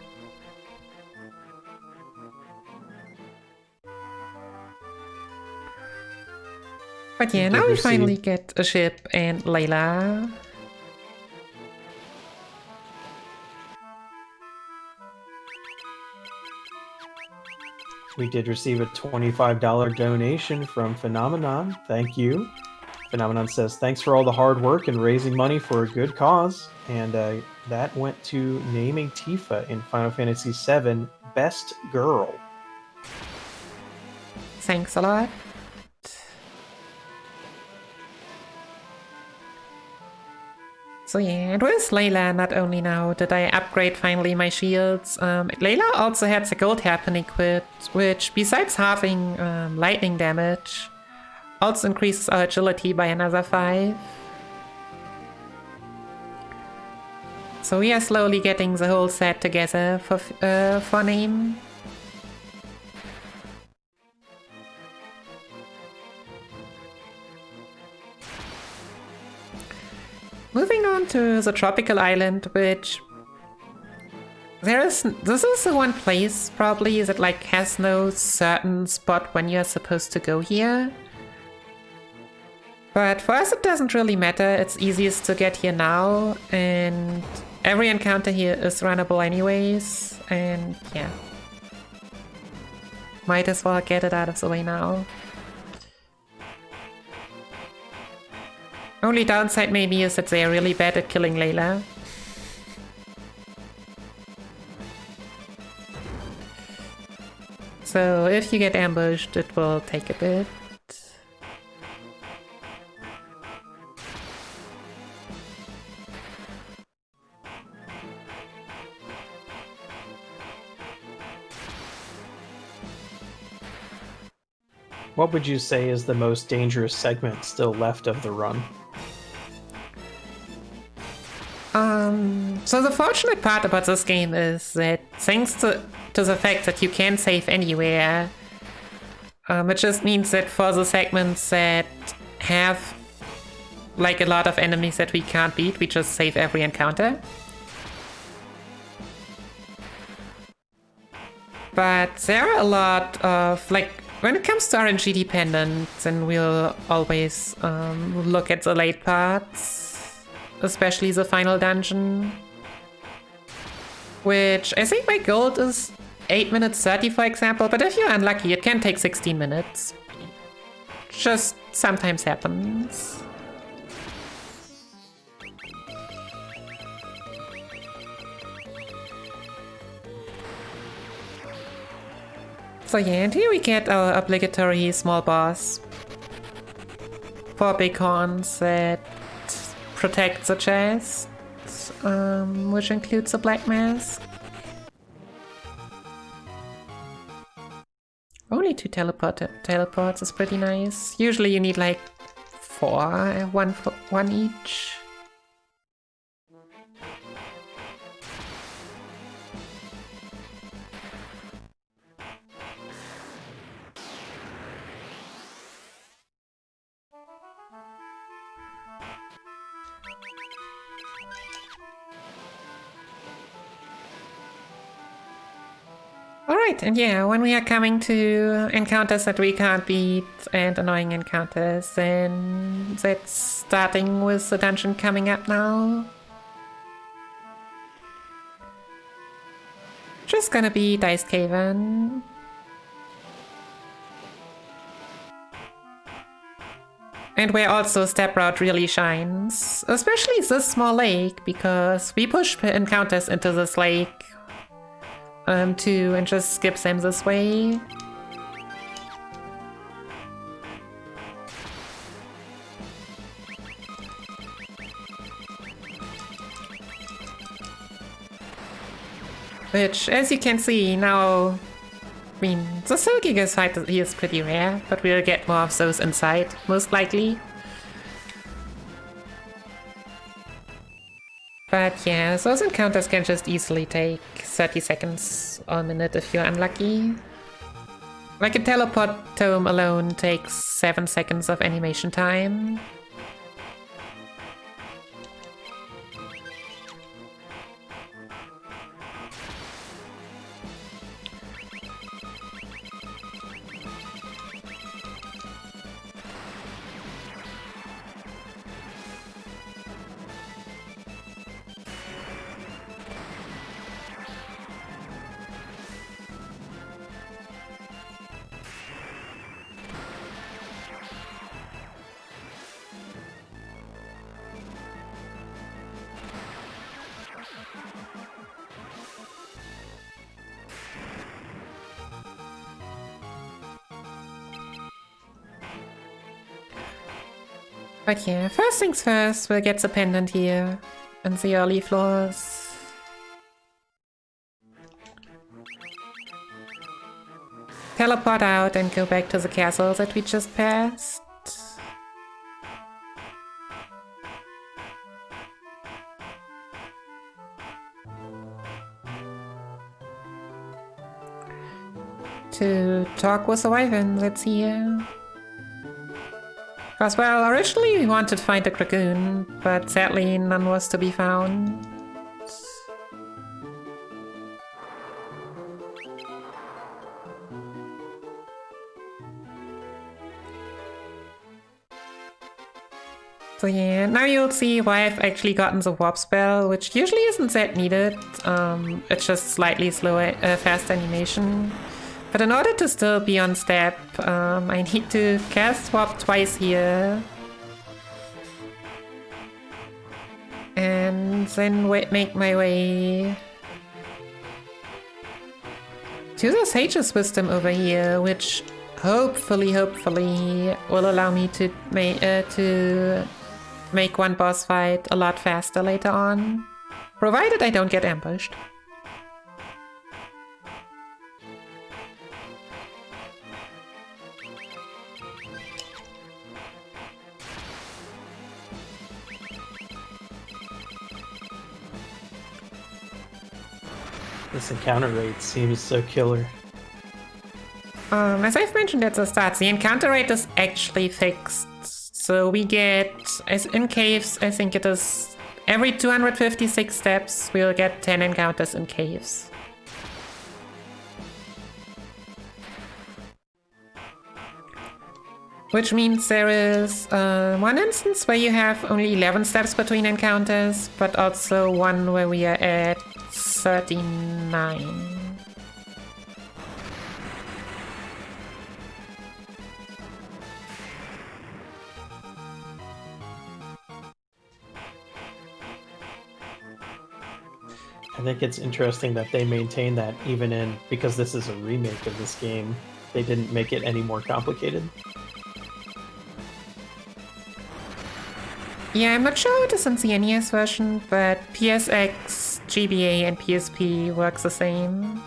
But yeah, now we finally get a ship and Layla. We did receive a $25 donation from Phenomenon. Thank you. Phenomenon says, thanks for all the hard work and raising money for a good cause. And that went to naming Tifa in Final Fantasy VII Best Girl. Thanks a lot. So yeah, it was Layla. Not only now did I upgrade finally my shields, Layla also had the gold hairpin equipped, which besides halving lightning damage, also increases our agility by another 5. So we are slowly getting the whole set together for name. Moving on to the tropical island, which this is the one place probably that like has no certain spot when you're supposed to go here. But for us it doesn't really matter, it's easiest to get here now, and every encounter here is runnable anyways, and yeah. Might as well get it out of the way now. Only downside maybe is that they are really bad at killing Layla. So if you get ambushed, it will take a bit. What would you say is the most dangerous segment still left of the run? So the fortunate part about this game is that thanks to the fact that you can save anywhere, it just means that for the segments that have like a lot of enemies that we can't beat, we just save every encounter. But there are a lot of, like, when it comes to RNG dependent, then we'll always look at the late parts, especially the final dungeon, which I think my gold is 8 minutes 30 for example, but if you're unlucky it can take 16 minutes. Just sometimes happens. So yeah, and here we get our obligatory small boss. 4 big horns that protect the chest, which includes a black mask. Only 2 teleports is pretty nice. Usually you need like 4, one each. Alright, and yeah, when we are coming to encounters that we can't beat and annoying encounters, then that's starting with the dungeon coming up now. Just gonna be Dice Cavern. And where also Step Route really shines, especially this small lake, because we push encounters into this lake too, and just skip them this way. Which, as you can see now, I mean, the Silgigas fight here is pretty rare, but we'll get more of those inside, most likely. But yeah, those encounters can just easily take 30 seconds or a minute if you're unlucky. Like a teleport tome alone takes 7 seconds of animation time. But yeah, first things first, we'll get the pendant here and the early floors. Teleport out and go back to the castle that we just passed. To talk with the wyvern that's here. Because, well, originally we wanted to find a dragoon, but sadly none was to be found. So yeah, now you'll see why I've actually gotten the warp spell, which usually isn't that needed. It's just slightly slower, fast animation. But in order to still be on step, I need to cast warp twice here. And then make my way to the Sage's Wisdom over here, which hopefully will allow me to make one boss fight a lot faster later on. Provided I don't get ambushed. This encounter rate seems so killer. As I've mentioned at the start, the encounter rate is actually fixed. So we get, as in caves, I think it is every 256 steps, we'll get 10 encounters in caves. Which means there is one instance where you have only 11 steps between encounters, but also one where we are at 39. I think it's interesting that they maintain that even in, because this is a remake of this game, they didn't make it any more complicated. Yeah, I'm not sure how it is in the NES version, but PSX, GBA, and PSP works the same.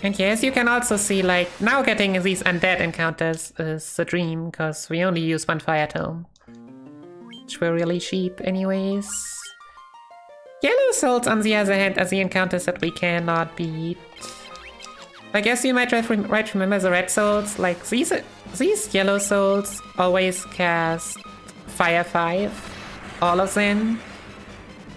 And yes, you can also see, like, now getting these undead encounters is a dream, because we only use one fire tome. Which were really cheap anyways. Yellow souls, on the other hand, are the encounters that we cannot beat. I guess you might remember the red souls, like these yellow souls always cast Fire 5, all of them.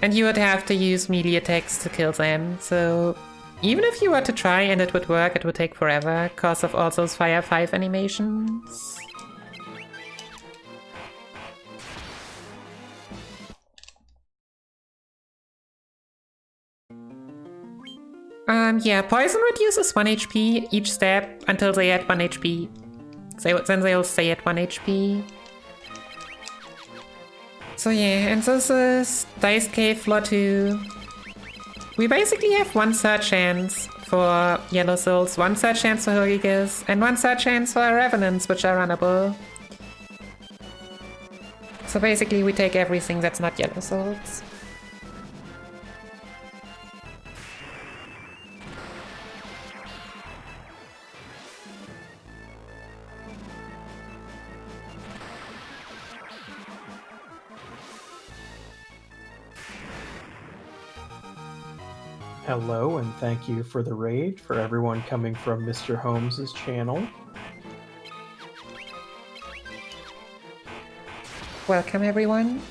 And you would have to use melee attacks to kill them, so even if you were to try and it would work, it would take forever because of all those Fire 5 animations. Yeah, poison reduces 1 HP each step until they add 1 HP. So then they'll stay at 1 HP. So yeah, and this is Dice Cave Floor 2. We basically have 1/3 chance for Yellow Souls, 1/3 chance for Hilgigas, and 1/3 chance for Revenants, which are runnable. So basically we take everything that's not Yellow Souls. Hello, and thank you for the raid, for everyone coming from Mr. Holmes' channel. Welcome, everyone.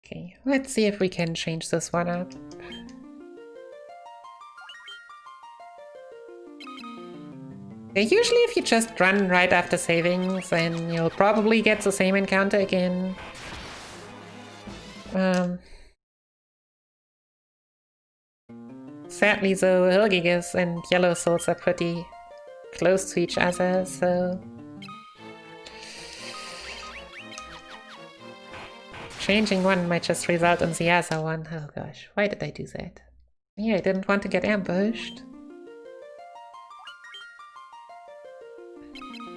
Okay, let's see if we can change this one up. Usually if you just run right after saving, then you'll probably get the same encounter again. Sadly though, Hilgigas and Yellow Souls are pretty close to each other, so changing one might just result in the other one. Oh gosh, why did I do that? Yeah, I didn't want to get ambushed.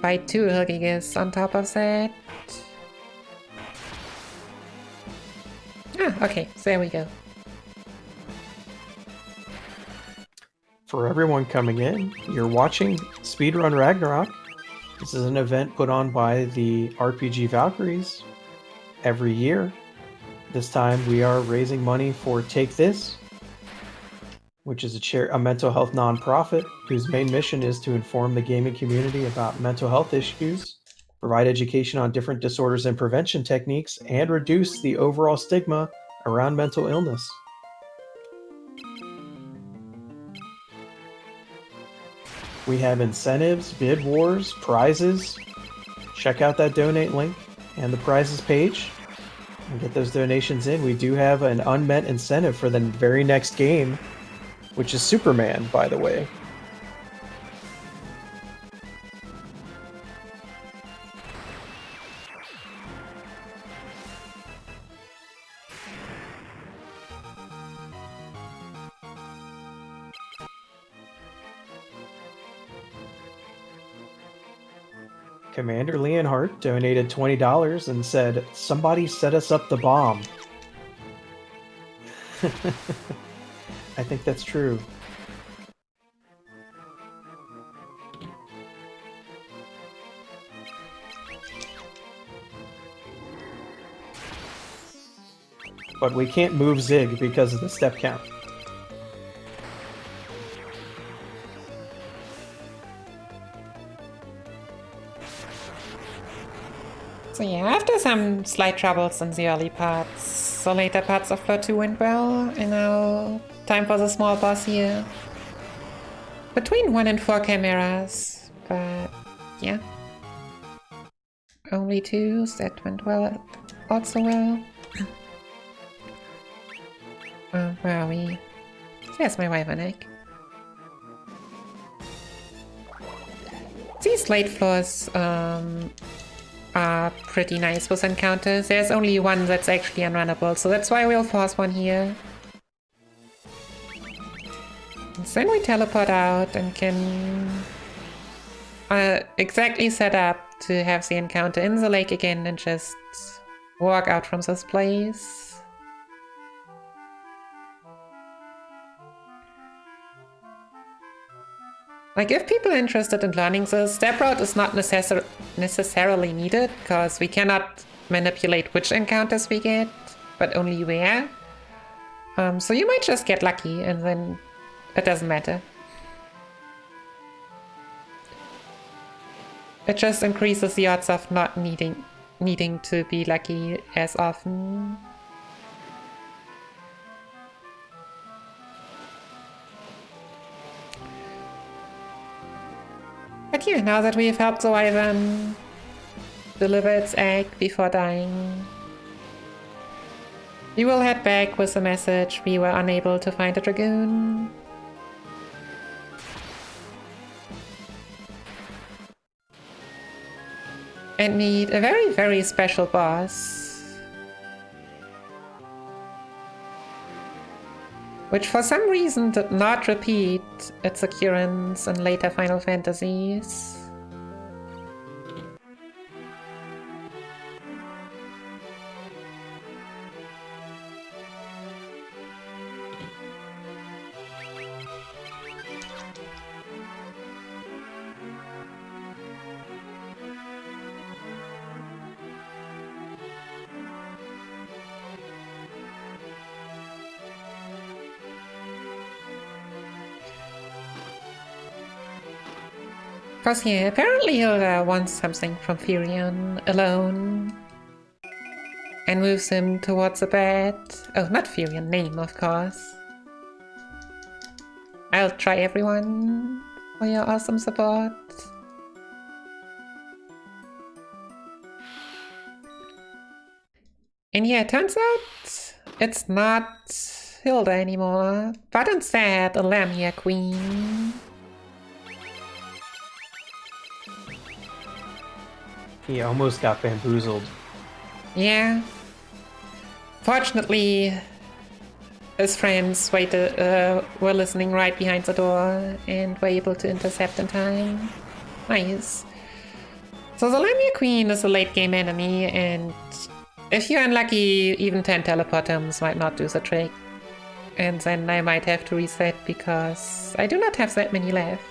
By 2 Hilgigas on top of that. Ah, okay, so there we go. For everyone coming in, you're watching Speedrun Ragnarok. This is an event put on by the RPG Valkyries every year. This time we are raising money for Take This, which is a mental health nonprofit whose main mission is to inform the gaming community about mental health issues, provide education on different disorders and prevention techniques, and reduce the overall stigma around mental illness. We have incentives, bid wars, prizes. Check out that donate link and the prizes page and get those donations in. We do have an unmet incentive for the very next game, which is Superman, by the way. Commander Leonhardt donated $20 and said, "Somebody set us up the bomb." I think that's true. But we can't move Zig because of the step count. So yeah, after some slight troubles in the early parts, the later parts of Part 2 went well, and now time for the small boss here. Between 1 and 4 chimeras, but yeah. Only 2, that went well, also well. Where are we? There's my wyvern egg. These late floors are pretty nice with encounters. There's only one that's actually unrunnable, so that's why we'll force one here. And then we teleport out and can exactly set up to have the encounter in the lake again and just walk out from this place. Like, if people are interested in learning this, step route is not necessarily needed, because we cannot manipulate which encounters we get, but only where. So you might just get lucky, and then it doesn't matter. It just increases the odds of not needing to be lucky as often. But yeah, now that we've helped the wyvern deliver its egg before dying, we will head back with the message we were unable to find a dragoon. And meet a very, very special boss. Which for some reason did not repeat its occurrence in later Final Fantasies. Because yeah, apparently Hilda wants something from Firion alone. And moves him towards the bed. Oh, not Firion, name, of course. I'll try everyone for your awesome support. And yeah, it turns out it's not Hilda anymore, but instead a Lamia Queen. He almost got bamboozled. Yeah. Fortunately, his friends were listening right behind the door and were able to intercept in time. Nice. So the Lamia Queen is a late game enemy, and if you're unlucky, even 10 teleportums might not do the trick. And then I might have to reset because I do not have that many left.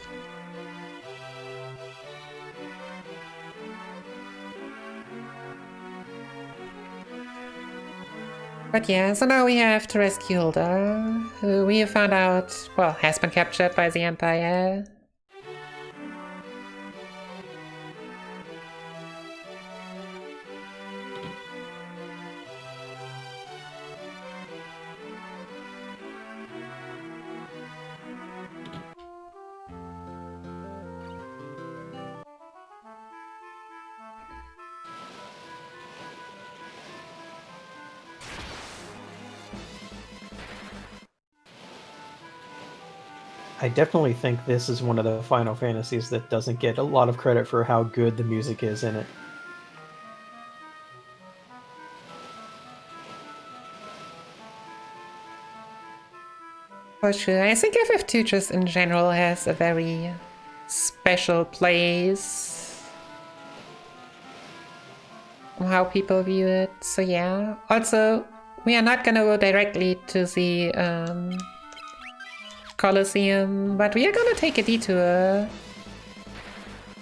But yeah, so now we have to rescue Hilda, who we have found out, well, has been captured by the Empire. I definitely think this is one of the Final Fantasies that doesn't get a lot of credit for how good the music is in it. For sure. I think FF2 just in general has a very special place. How people view it. So yeah. Also, we are not gonna go directly to the Colosseum, but we are gonna take a detour.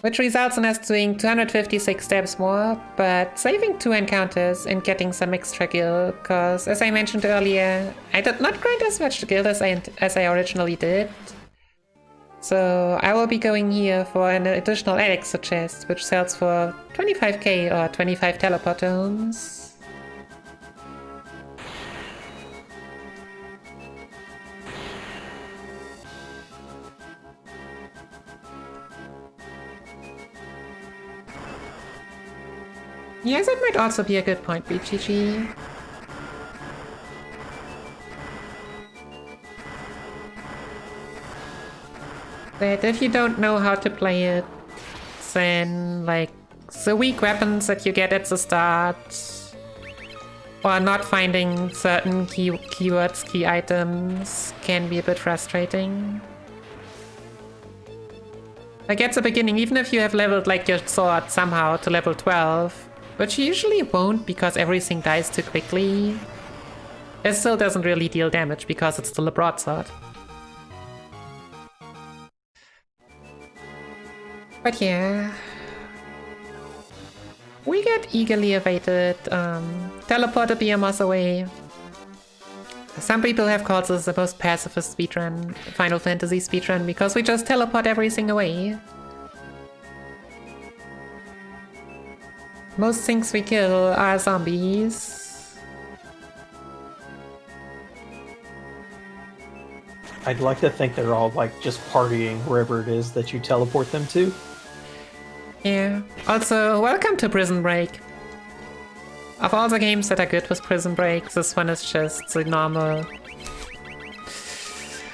Which results in us doing 256 steps more, but saving 2 encounters and getting some extra gil, because as I mentioned earlier, I did not grind as much gil as I originally did. So I will be going here for an additional elixir chest, which sells for 25k or 25 teleport tomes. Yes, it might also be a good point, BGG. But if you don't know how to play it, then like the weak weapons that you get at the start, or not finding certain keywords, key items, can be a bit frustrating. Like at the beginning, even if you have leveled like your sword somehow to level 12, which you usually won't because everything dies too quickly, it still doesn't really deal damage because it's still a broadsword. But yeah, we get eagerly evaded, teleported BMS away. Some people have called this the most pacifist speedrun, Final Fantasy speedrun, because we just teleport everything away. Most things we kill are zombies. I'd like to think they're all like just partying wherever it is that you teleport them to. Yeah. Also, welcome to Prison Break. Of all the games that are good with Prison Break, this one is just the normal.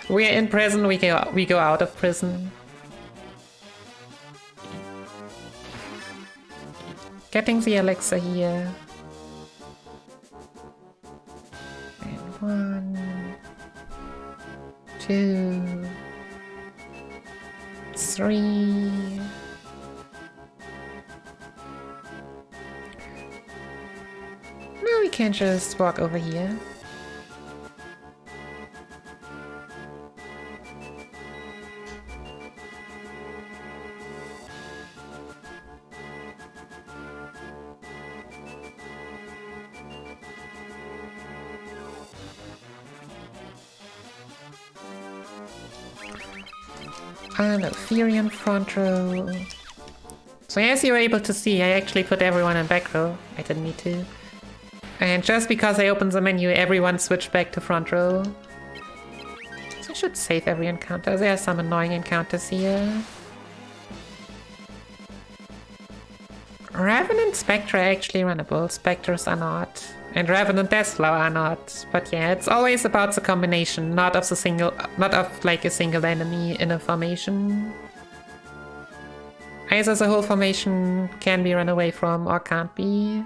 We are in prison, we go out of prison. Getting the elixir here. And 1, 2, 3. No, we can't just walk over here. An Ethereum front row. So as you're able to see, I actually put everyone in back row. I didn't need to. And just because I opened the menu, everyone switched back to front row. So I should save every encounter. There are some annoying encounters here. Revenant Spectre are actually runnable. Spectres are not. And Revenant Deathflower are not. But yeah, it's always about the combination, not of like a single enemy in a formation. Either the whole formation can be run away from or can't be.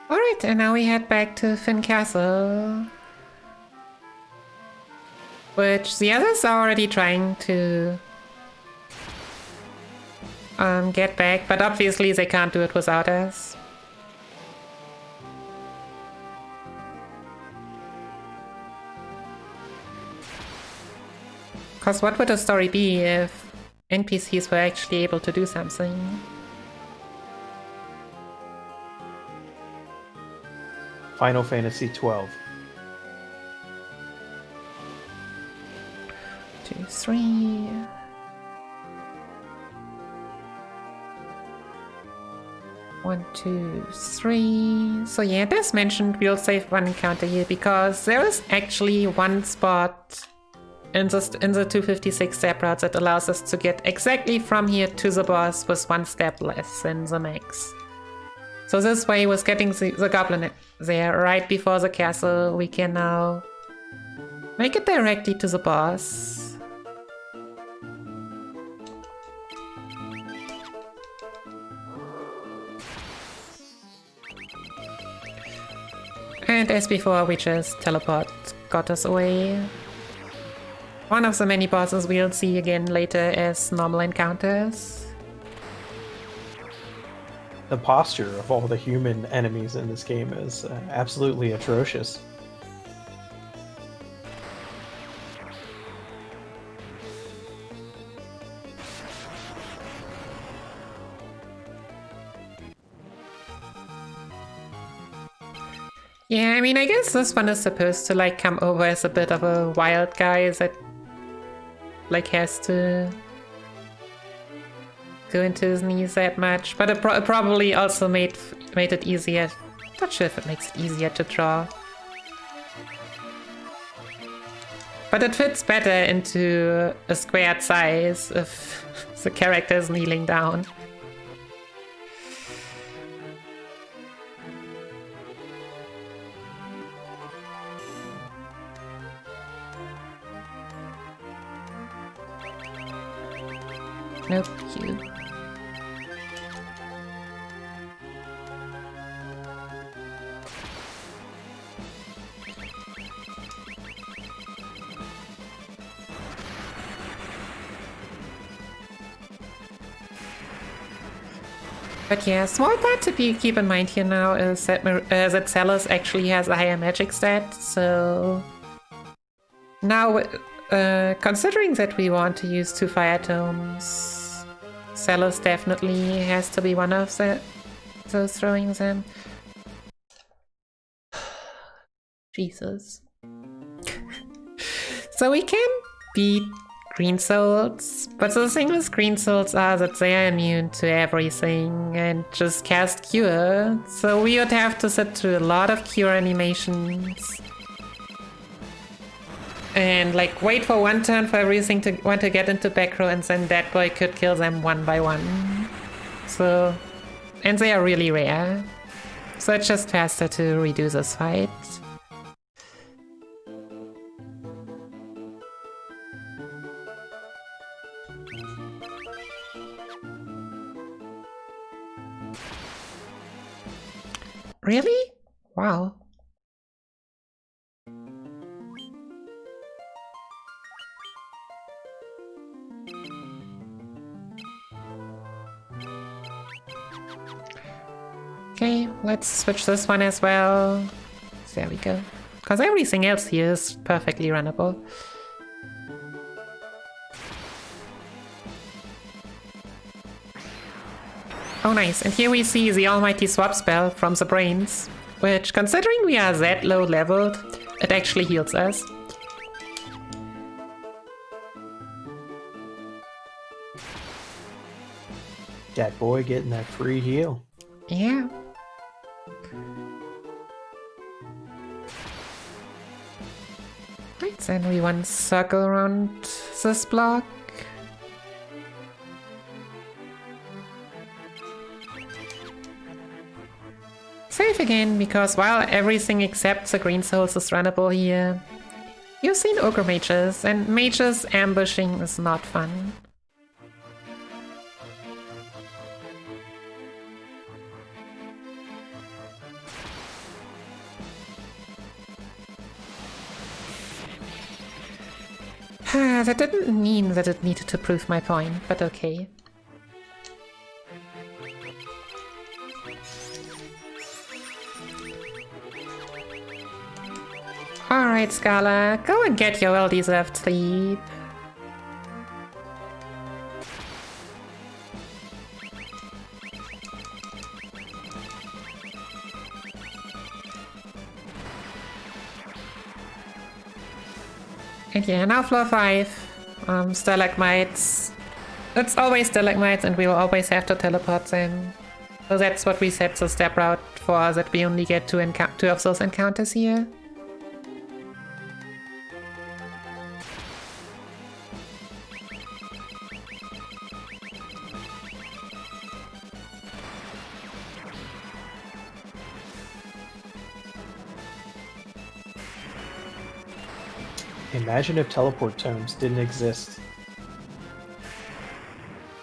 Alright, and now we head back to Finn Castle. Which the others are already trying to get back, but obviously they can't do it without us. Because what would the story be if NPCs were actually able to do something? Final Fantasy 12. 3. One, 2, 3. So yeah, as mentioned, we'll save one encounter here because there is actually one spot in the 256 step routes that allows us to get exactly from here to the boss with 1 step less than the max. So this way, with getting the goblin there right before the castle, we can now make it directly to the boss. And as before, we just teleport got us away. One of the many bosses we'll see again later as normal encounters. The posture of all the human enemies in this game is absolutely atrocious. Yeah, I mean, I guess this one is supposed to like come over as a bit of a wild guy that like has to go into his knees that much, but it probably also made it easier. Not sure if it makes it easier to draw, but it fits better into a squared size if the character is kneeling down. Nope, you. But yeah, small part to keep in mind here now is that Celis actually has a higher magic stat, so now considering that we want to use 2 fire tomes, Celis definitely has to be one of those throwing them. Jesus. So we can beat green souls, but the thing with green souls are that they are immune to everything and just cast cure, so we would have to sit through a lot of cure animations and like wait for 1 turn for everything to want to get into back row, and then that boy could kill them one by one. So, and they are really rare, so it's just faster to redo this fight. Really? Wow. Okay, let's switch this one as well. There we go. Because everything else here is perfectly runnable. Oh nice, and here we see the almighty swap spell from the brains, which, considering we are that low leveled, it actually heals us. That boy getting that free heal. Yeah. Right, then we want to circle around this block. Save again, because while everything except the green souls is runnable here, you've seen ogre mages, and mages ambushing is not fun. That didn't mean that it needed to prove my point, but okay. Alright, Scala, go and get your well-deserved sleep. And yeah, now floor 5. Stalagmites. It's always stalagmites and we will always have to teleport them. So that's what we set the step route for, that we only get two of those encounters here. Imagine if teleport tomes didn't exist.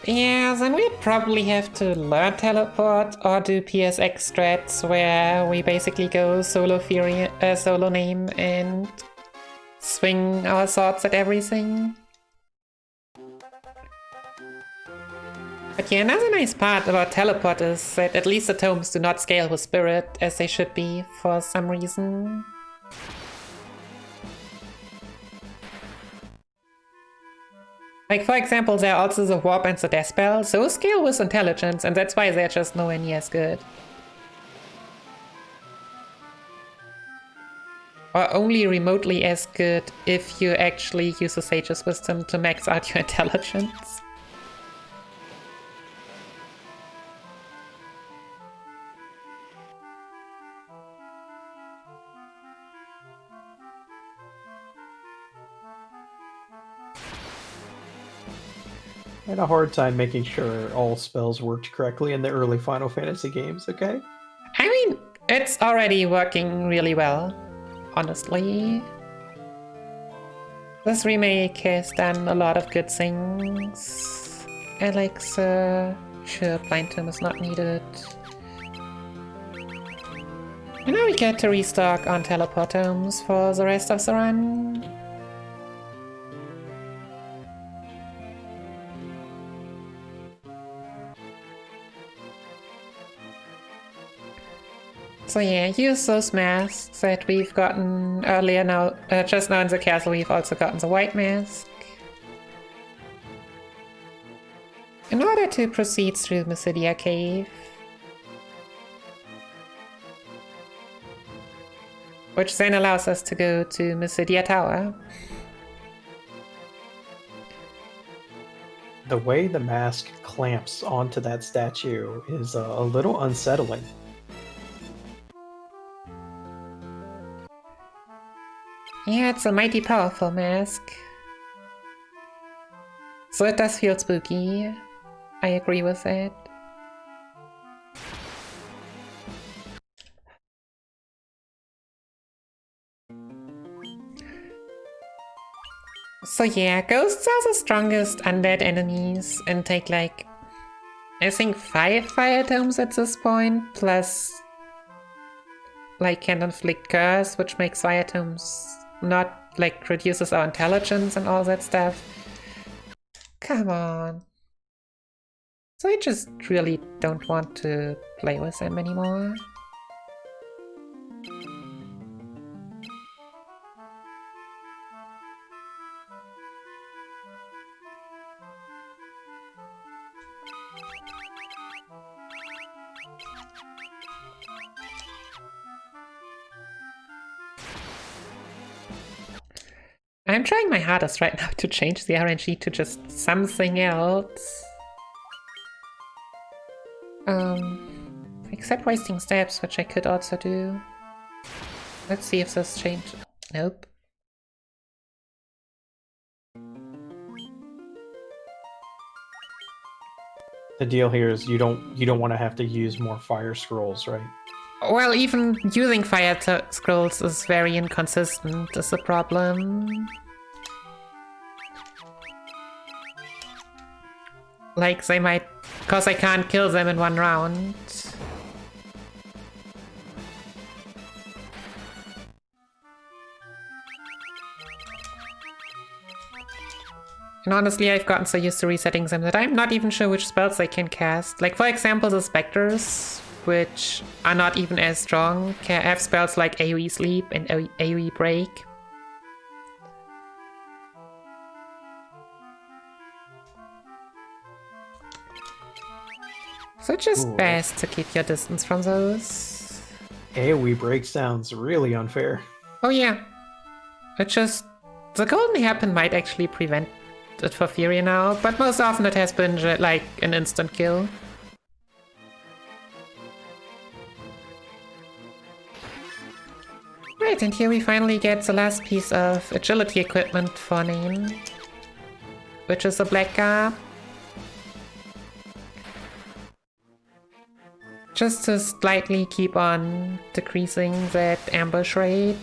Yeah, then we'd probably have to learn teleport or do PSX strats where we basically go solo name and swing our swords at everything. But yeah, another nice part about teleport is that at least the tomes do not scale with spirit as they should be for some reason. Like, for example, there are also the warp and the death spell, so scale with intelligence, and that's why they're just nowhere near as good. Or only remotely as good if you actually use the Sage's Wisdom to max out your intelligence. I had a hard time making sure all spells worked correctly in the early Final Fantasy games, okay? I mean, it's already working really well, honestly. This remake has done a lot of good things. Alexa, sure, Blind Tomb is not needed. And now we get to restock on teleport tomes for the rest of the run. So yeah, use those masks that we've gotten earlier now. Just now in the castle we've also gotten the white mask. In order to proceed through Mysidia Cave. Which then allows us to go to Mysidia Tower. The way the mask clamps onto that statue is a little unsettling. Yeah, it's a mighty powerful mask. So it does feel spooky. I agree with that. So yeah, ghosts are the strongest undead enemies and take like, I think 5 fire tomes at this point, plus like can inflict curse, which makes fire tomes not like reduces our intelligence and all that stuff. Come on. So I just really don't want to play with them anymore. I'm trying my hardest right now to change the RNG to just something else. Except wasting steps, which I could also do. Let's see if this changed. Nope. The deal here is you don't want to have to use more fire scrolls, right? Well, even using fire scrolls is very inconsistent, is a problem. Like, they might... Cause I can't kill them in one round. And honestly, I've gotten so used to resetting them that I'm not even sure which spells I can cast. Like, for example, the Spectres, which are not even as strong, can have spells like AoE Sleep and AoE Break. So it's just best to keep your distance from those. AoE Break sounds really unfair. Oh yeah. It just... The golden hairpin might actually prevent it for Fury now, but most often it has been like an instant kill. Right, and here we finally get the last piece of agility equipment for Name, which is a black garb. Just to slightly keep on decreasing that ambush rate.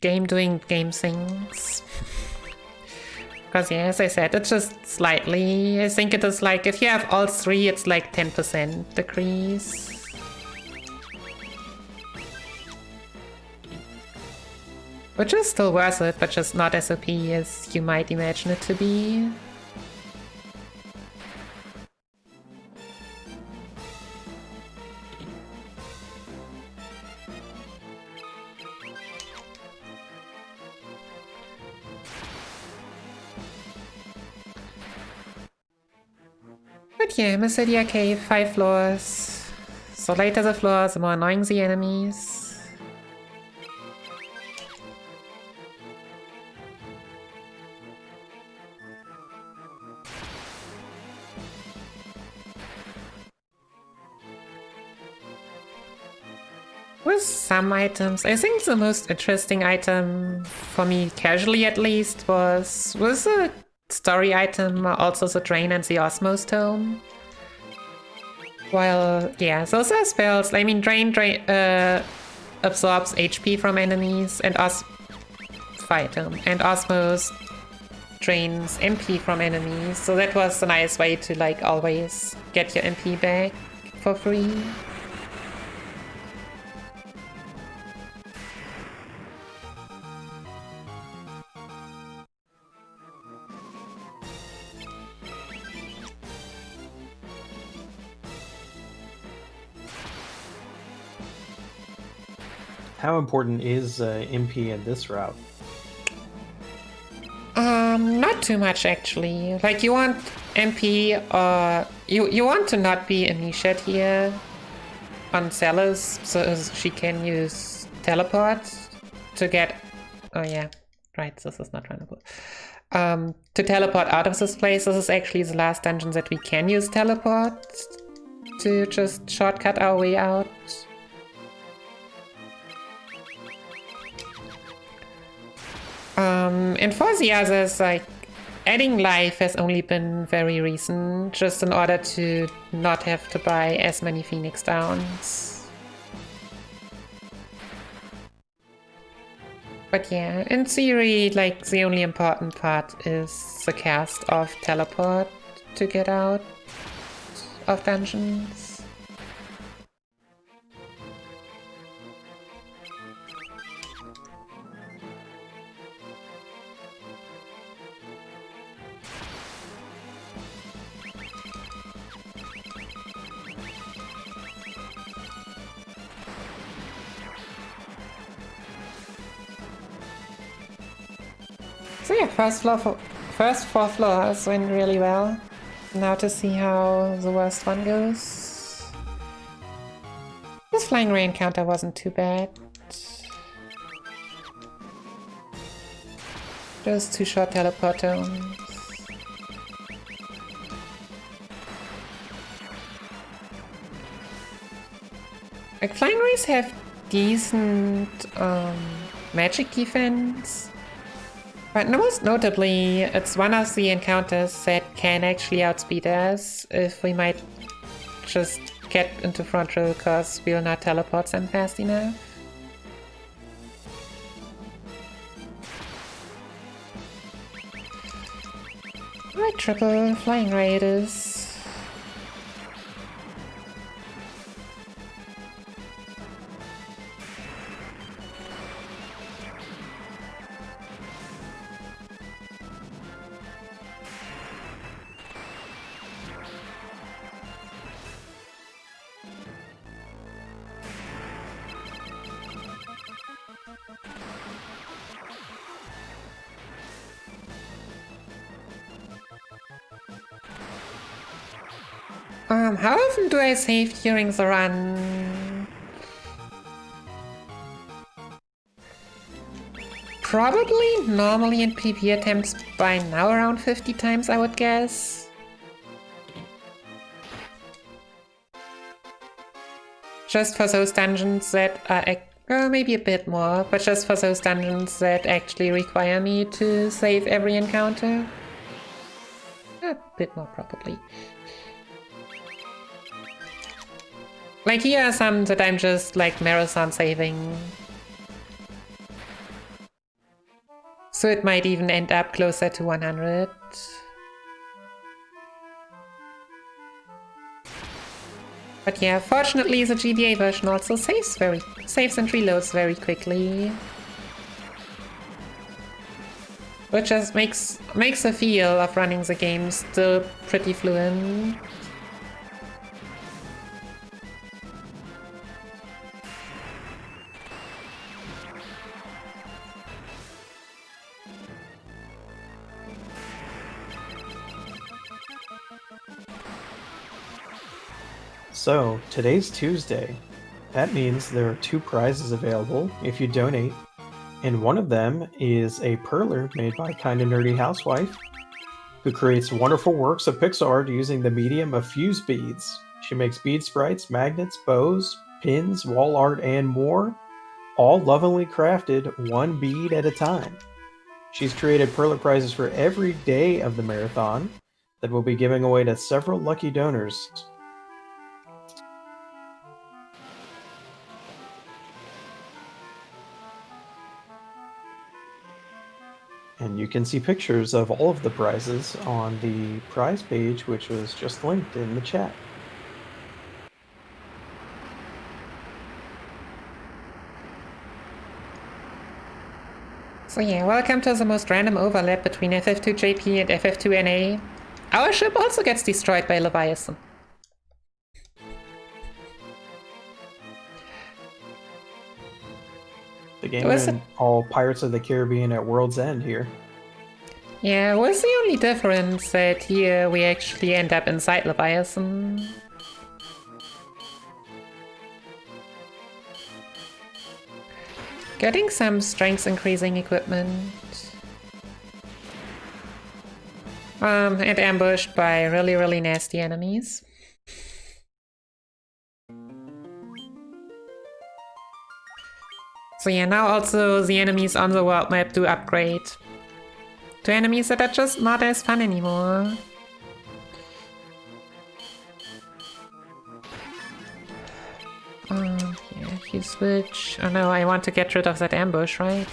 Game doing game things. Because yeah, as I said, it's just slightly, I think it is like, if you have all three, it's like 10% decrease. Which is still worth it, but just not as OP as you might imagine it to be. But yeah, Mysidia Cave, 5 floors. So later the floors, the more annoying the enemies. With some items, I think the most interesting item, for me casually at least, was the story item, also the Drain and the Osmos Tome. While, yeah, those are spells. I mean, Drain absorbs HP from enemies, and Fire Tome, and Osmos drains MP from enemies, so that was a nice way to like always get your MP back for free. How important is MP in this route? Not too much actually. Like you want MP, or you want to not be Anishat here on Celis, so she can use teleport to get. Oh yeah, right. This is not runnable. To teleport out of this place. This is actually the last dungeon that we can use teleport to just shortcut our way out. And for the others, like, adding life has only been very recent, just in order to not have to buy as many Phoenix Downs. But yeah, in theory, like, the only important part is the cast of teleport to get out of dungeons. So yeah, first 4 floors went really well. Now to see how the worst one goes. This Flying Ray encounter wasn't too bad. Just 2 short teleport zones. Like, Flying Rays have decent magic defense. But most notably, it's one of the encounters that can actually outspeed us if we might just get into front row because we'll not teleport them fast enough. Right, triple Flying Ray it is. How often do I save during the run? Probably normally in PvP attempts by now around 50 times, I would guess. Just for those dungeons that are maybe a bit more, but just for those dungeons that actually require me to save every encounter. A bit more probably. Like here are some that I'm just like marathon saving. So it might even end up closer to 100. But yeah, fortunately the GBA version also saves and reloads very quickly. Which just makes the feel of running the game still pretty fluent. So, today's Tuesday. That means there are 2 prizes available if you donate, and one of them is a perler made by Kinda Nerdy Housewife, who creates wonderful works of pixel art using the medium of fuse beads. She makes bead sprites, magnets, bows, pins, wall art, and more, all lovingly crafted one bead at a time. She's created perler prizes for every day of the marathon that we'll be giving away to several lucky donors. And you can see pictures of all of the prizes on the prize page, which was just linked in the chat. So yeah, welcome to the most random overlap between FF2JP and FF2NA. Our ship also gets destroyed by Leviathan. The game and all Pirates of the Caribbean at World's End here. Yeah, what's the only difference that here we actually end up inside Leviathan? Getting some strength increasing equipment. And ambushed by really nasty enemies. So yeah, now also the enemies on the world map do upgrade to enemies that are just not as fun anymore. Yeah, you switch. Oh no, I want to get rid of that ambush, right?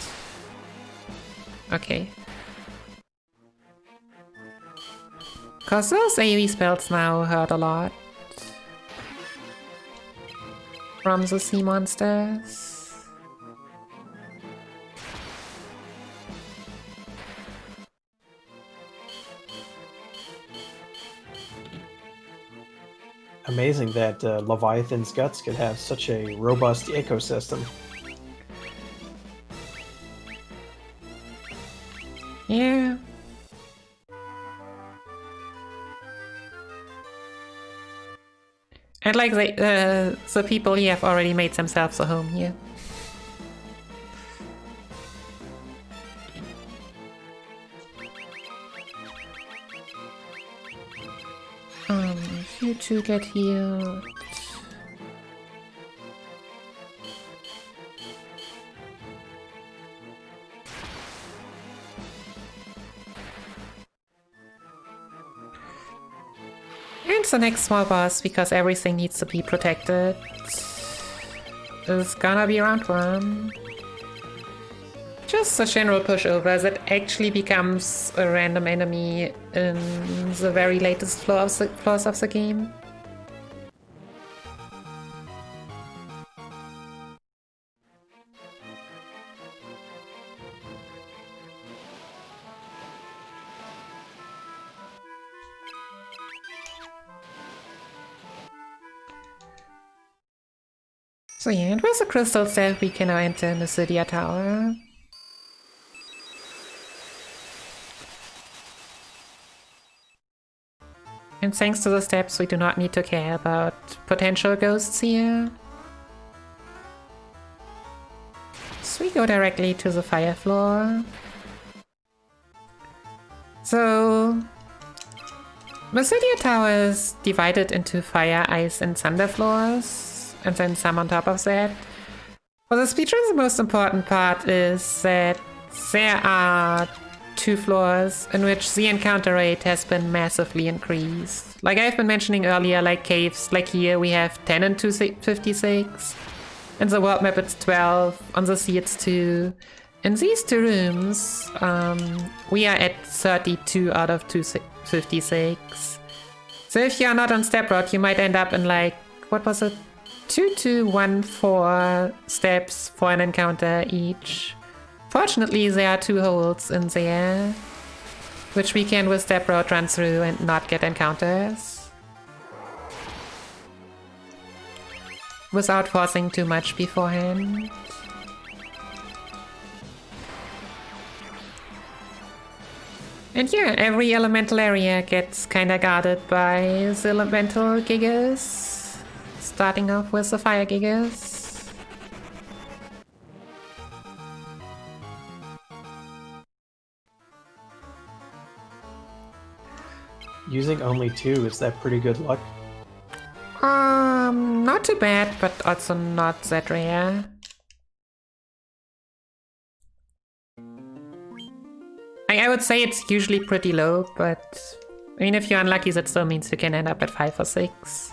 Okay. Cause those AoE spells now hurt a lot from the sea monsters. Amazing that Leviathan's guts could have such a robust ecosystem. Yeah. And like the people here have already made themselves a home here. You two get healed. And the next small boss, because everything needs to be protected, is gonna be round 1. Just a general pushover that actually becomes a random enemy in the very latest floors of the game. So yeah, and with the crystal staff we can now enter Nucidia Tower. And thanks to the steps, we do not need to care about potential ghosts here. So we go directly to the fire floor. So Basidia Tower is divided into fire, ice, and thunder floors, and then some on top of that. For the speedrun, the most important part is that there are 2 floors in which the encounter rate has been massively increased. Like I've been mentioning earlier, like caves, like here we have 10 and 256. In the world map it's 12, on the sea it's 2. In these 2 rooms, we are at 32 out of 256. So if you are not on step route, you might end up in like, what was it? 2, 2, 1, 4 steps for an encounter each. Fortunately, there are 2 holes in there, which we can with step route run through and not get encounters. Without forcing too much beforehand. And yeah, every elemental area gets kinda guarded by the elemental gigas. Starting off with the fire gigas. Using only 2, is that pretty good luck? Not too bad, but also not that rare. I would say it's usually pretty low, but I mean, if you're unlucky, that still means you can end up at 5 or 6.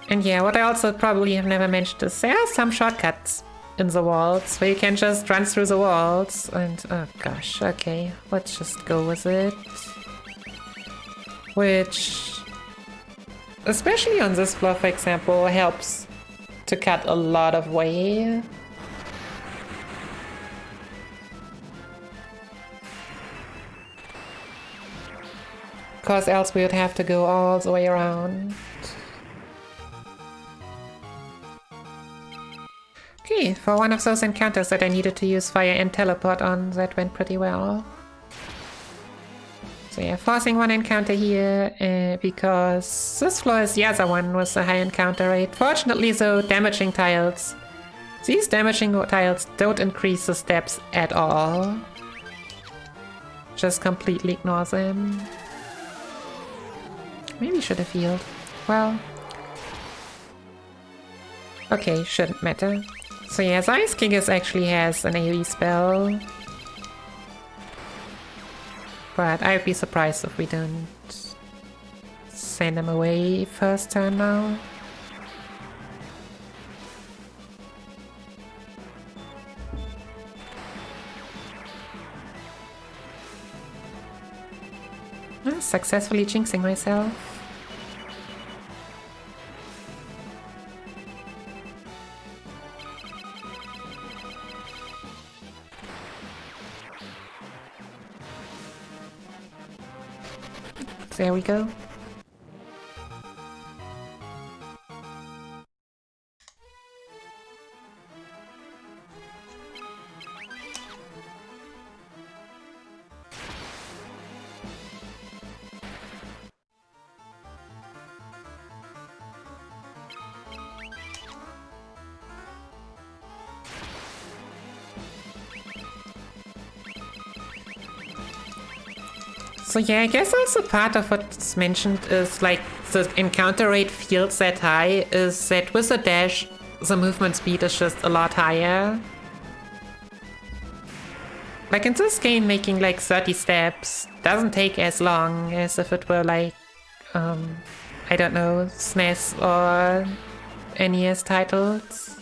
And yeah, what I also probably have never mentioned is there are some shortcuts in the walls where you can just run through the walls and oh gosh, okay, let's just go with it. Which, especially on this floor for example, helps to cut a lot of way. Because else we would have to go all the way around. Okay, for one of those encounters that I needed to use fire and teleport on, that went pretty well. So yeah, forcing one encounter here, because this floor is the other one with a high encounter rate. Fortunately though, damaging tiles. These damaging tiles don't increase the steps at all. Just completely ignore them. Maybe should have healed. Well... okay, shouldn't matter. So yeah, Ice Gigas actually has an AoE spell. But I'd be surprised if we don't send him away first turn now. Successfully jinxing myself. There we go. So yeah, I guess also part of what's mentioned is like the encounter rate feels that high is that with a dash, the movement speed is just a lot higher. Like in this game, making like 30 steps doesn't take as long as if it were like, I don't know, SNES or NES titles.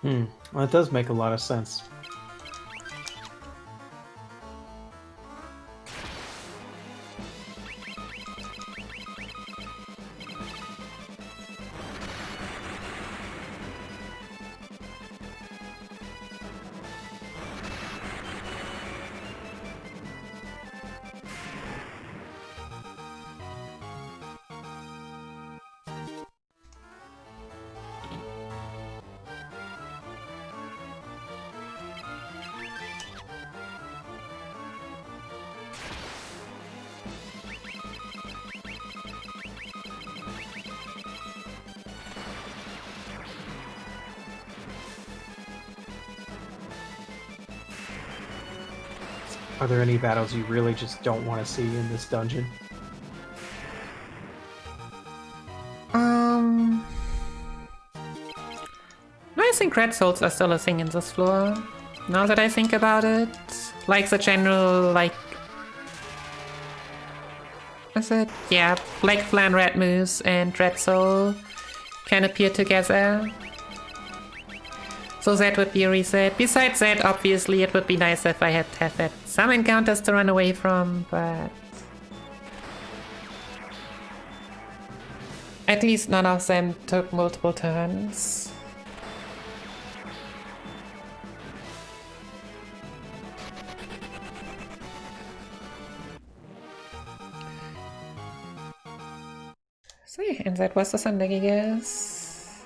Well, it does make a lot of sense. Are there any battles you really just don't want to see in this dungeon? I think red souls are still a thing in this floor. Now that I think about it, like the general, like, is it? Yeah, black flan red moose and red soul can appear together. So that would be a reset. Besides that, obviously, it would be nice if I had some encounters to run away from, but at least none of them took multiple turns. So yeah, and that was the Sunday, I guess.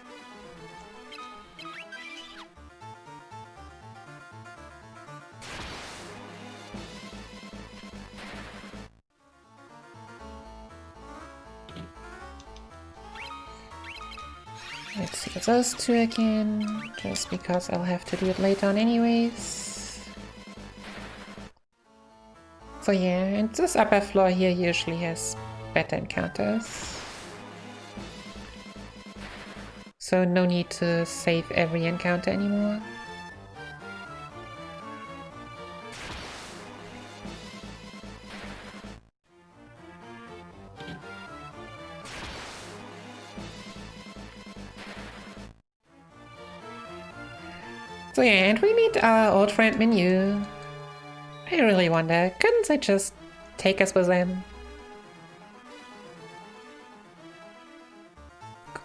Let's see those two again, just because I'll have to do it later on anyways. So yeah, and this upper floor here usually has better encounters. So no need to save every encounter anymore. So yeah, and we meet our old friend Menu. I really wonder, couldn't they just take us with them?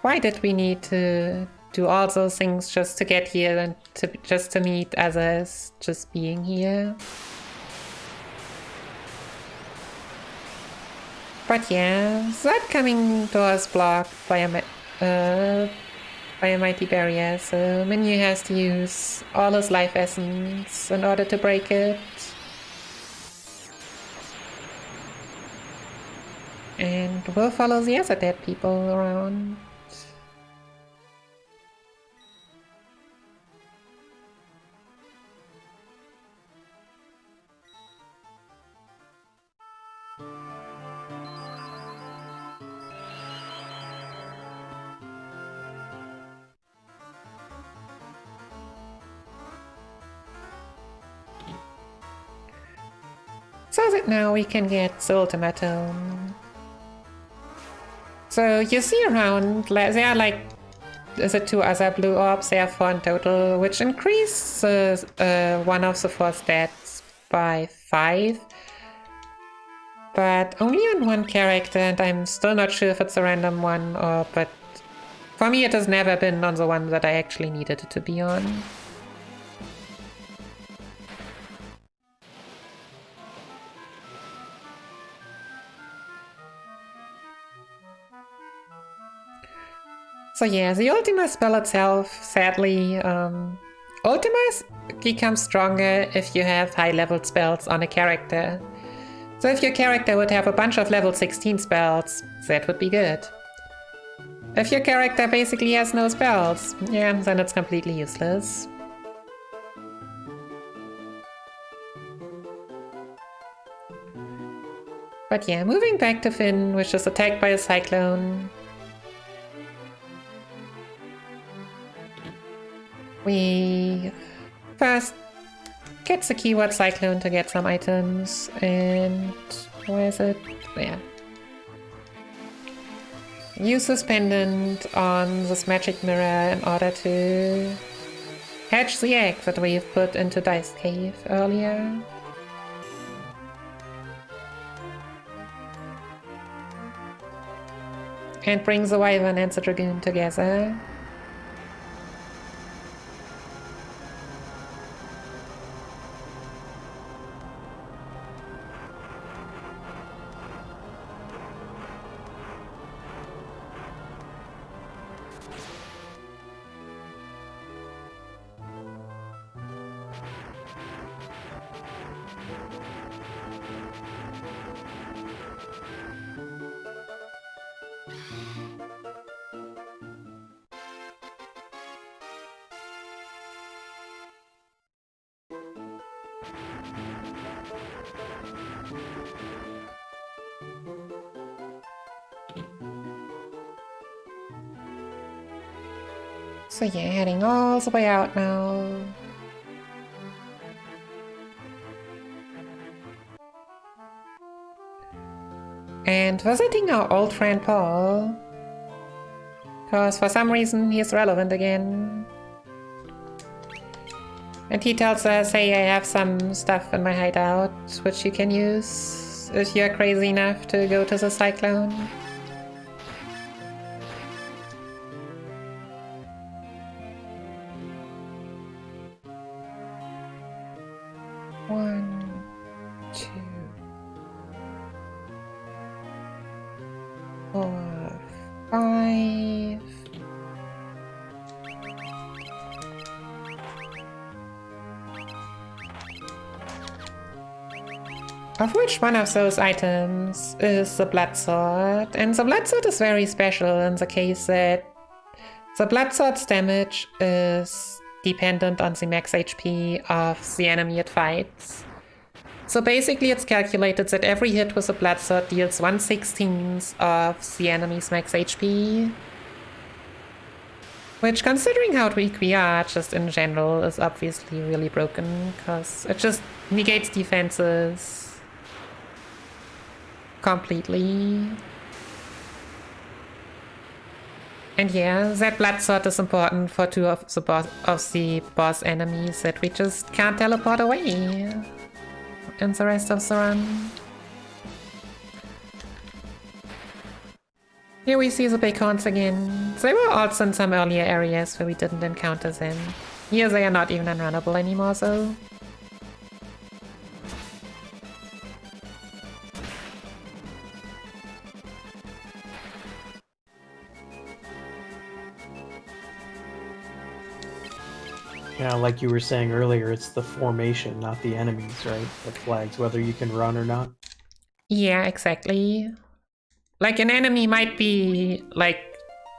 Why did we need to do all those things just to get here and just to meet others just being here? But yeah, that coming door is blocked by a mighty barrier, so Menu has to use all his life essence in order to break it. And we'll follow the other dead people around. So that now we can get the ultimatum. So you see around, there are like the two other blue orbs, there are 4 in total, which increase one of the 4 stats by 5. But only on one character, and I'm still not sure if it's a random one or, but for me it has never been on the one that I actually needed it to be on. So yeah, the Ultima spell itself, sadly, Ultima becomes stronger if you have high-leveled spells on a character. So if your character would have a bunch of level 16 spells, that would be good. If your character basically has no spells, yeah, then it's completely useless. But yeah, moving back to Finn, which is attacked by a cyclone. We first get the keyword cyclone to get some items, and where is it? Yeah. Use this pendant on this magic mirror in order to hatch the egg that we've put into Dice Cave earlier. And bring the Wyvern and the Dragoon together. So yeah, heading all the way out now. And visiting our old friend Paul. Because for some reason he's relevant again. And he tells us, hey, I have some stuff in my hideout which you can use if you're crazy enough to go to the cyclone. One, two, 4, 5. Of which one of those items is the blood sword, and the blood sword is very special in the case that the blood sword's damage is dependent on the max HP of the enemy it fights. So basically it's calculated that every hit with a blood sword deals 1/16 of the enemy's max HP. Which, considering how weak we are, just in general, is obviously really broken, because it just negates defenses completely. And yeah, that blood sword is important for 2 of the boss enemies that we just can't teleport away in the rest of the run. Here we see the bighorns again. They were also in some earlier areas where we didn't encounter them. Here they are not even unrunnable anymore though. Yeah, like you were saying earlier, it's the formation, not the enemies, right? That flags whether you can run or not. Yeah, exactly. Like an enemy might be like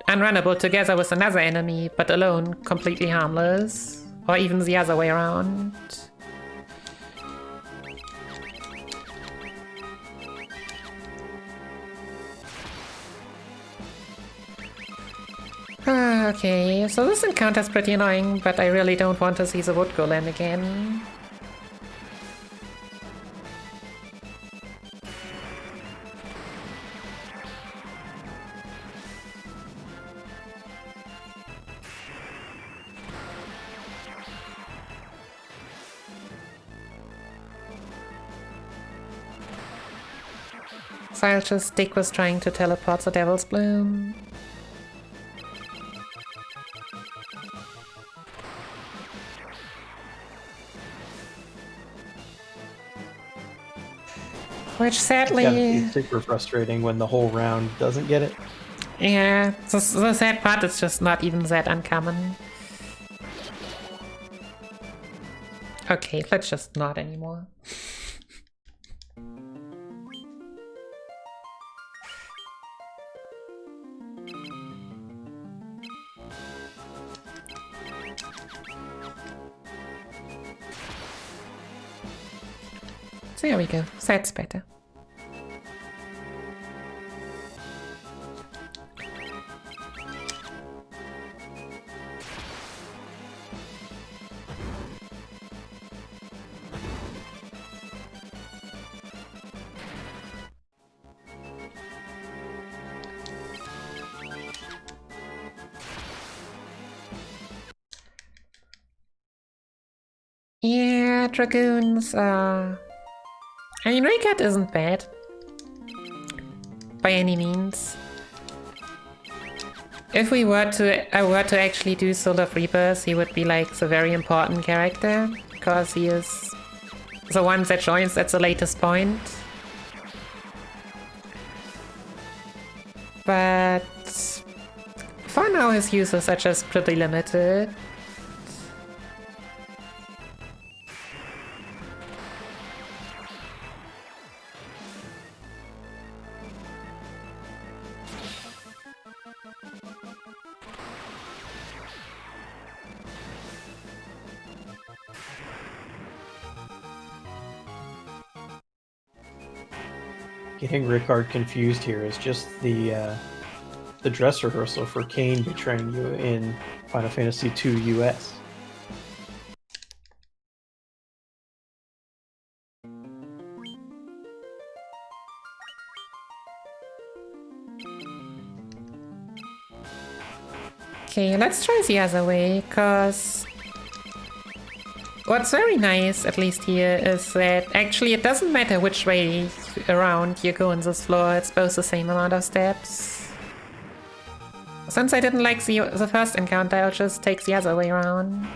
unrunnable together with another enemy, but alone completely harmless. Or even the other way around. Okay, so this encounter's pretty annoying, but I really don't want to see the wood golem again. So I'll just stick with trying to teleport the Devil's Bloom. Which sadly... It's gotta be super frustrating when the whole round doesn't get it. Yeah, the sad part is just not even that uncommon. Okay, let's just not anymore. So there we go, that's better. Yeah, dragoons are... I mean, Raycat isn't bad. By any means. If I were to actually do Soul of Rebirth, he would be like the very important character, because he is the one that joins at the latest point. But for now his uses are just pretty limited. Getting Rickard confused here is just the dress rehearsal for Kane betraying you in Final Fantasy II US. Okay, let's try the other way, because what's very nice, at least here, is that actually it doesn't matter which way around you go on this floor, it's both the same amount of steps. Since I didn't like the first encounter, I'll just take the other way around.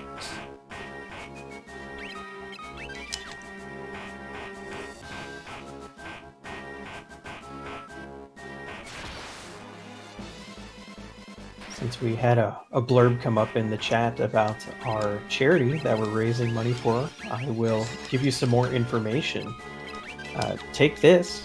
Since we had a blurb come up in the chat about our charity that we're raising money for, I will give you some more information. Take This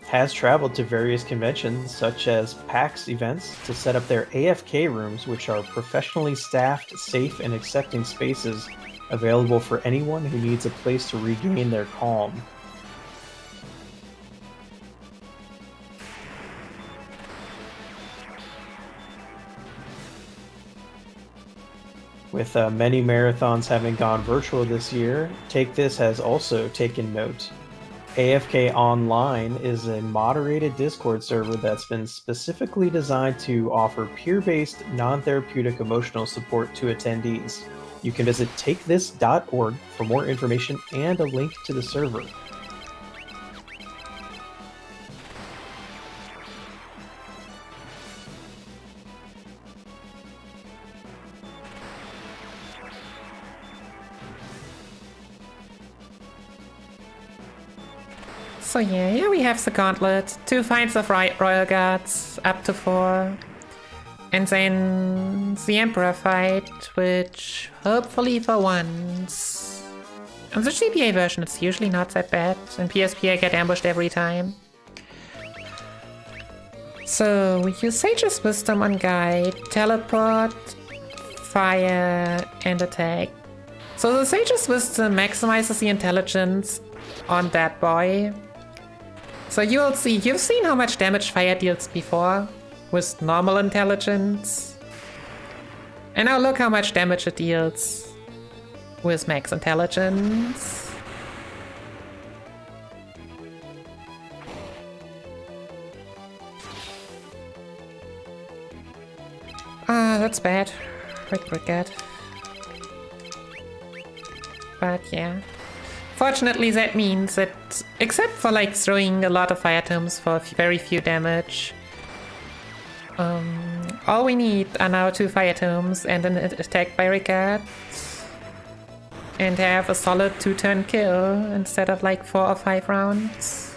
has traveled to various conventions such as PAX events to set up their AFK rooms, which are professionally staffed, safe, and accepting spaces available for anyone who needs a place to regain their calm. With many marathons having gone virtual this year, Take This has also taken note. AFK Online is a moderated Discord server that's been specifically designed to offer peer-based, non-therapeutic emotional support to attendees. You can visit takethis.org for more information and a link to the server. So yeah, here we have the gauntlet, 2 fights of royal guards, up to 4. And then the Emperor fight, which hopefully for once... On the GBA version it's usually not that bad, in PSP I get ambushed every time. So we use Sage's Wisdom on Guide, Teleport, Fire, and Attack. So the Sage's Wisdom maximizes the intelligence on that boy. So you'll see, you've seen how much damage fire deals before with normal intelligence. And now look how much damage it deals with max intelligence. Ah, that's bad. Regret. But yeah. Fortunately, that means that, except for like throwing a lot of fire tomes for very few damage, all we need are now 2 fire tomes and an attack by regard, and have a solid 2-turn kill instead of like 4 or 5 rounds.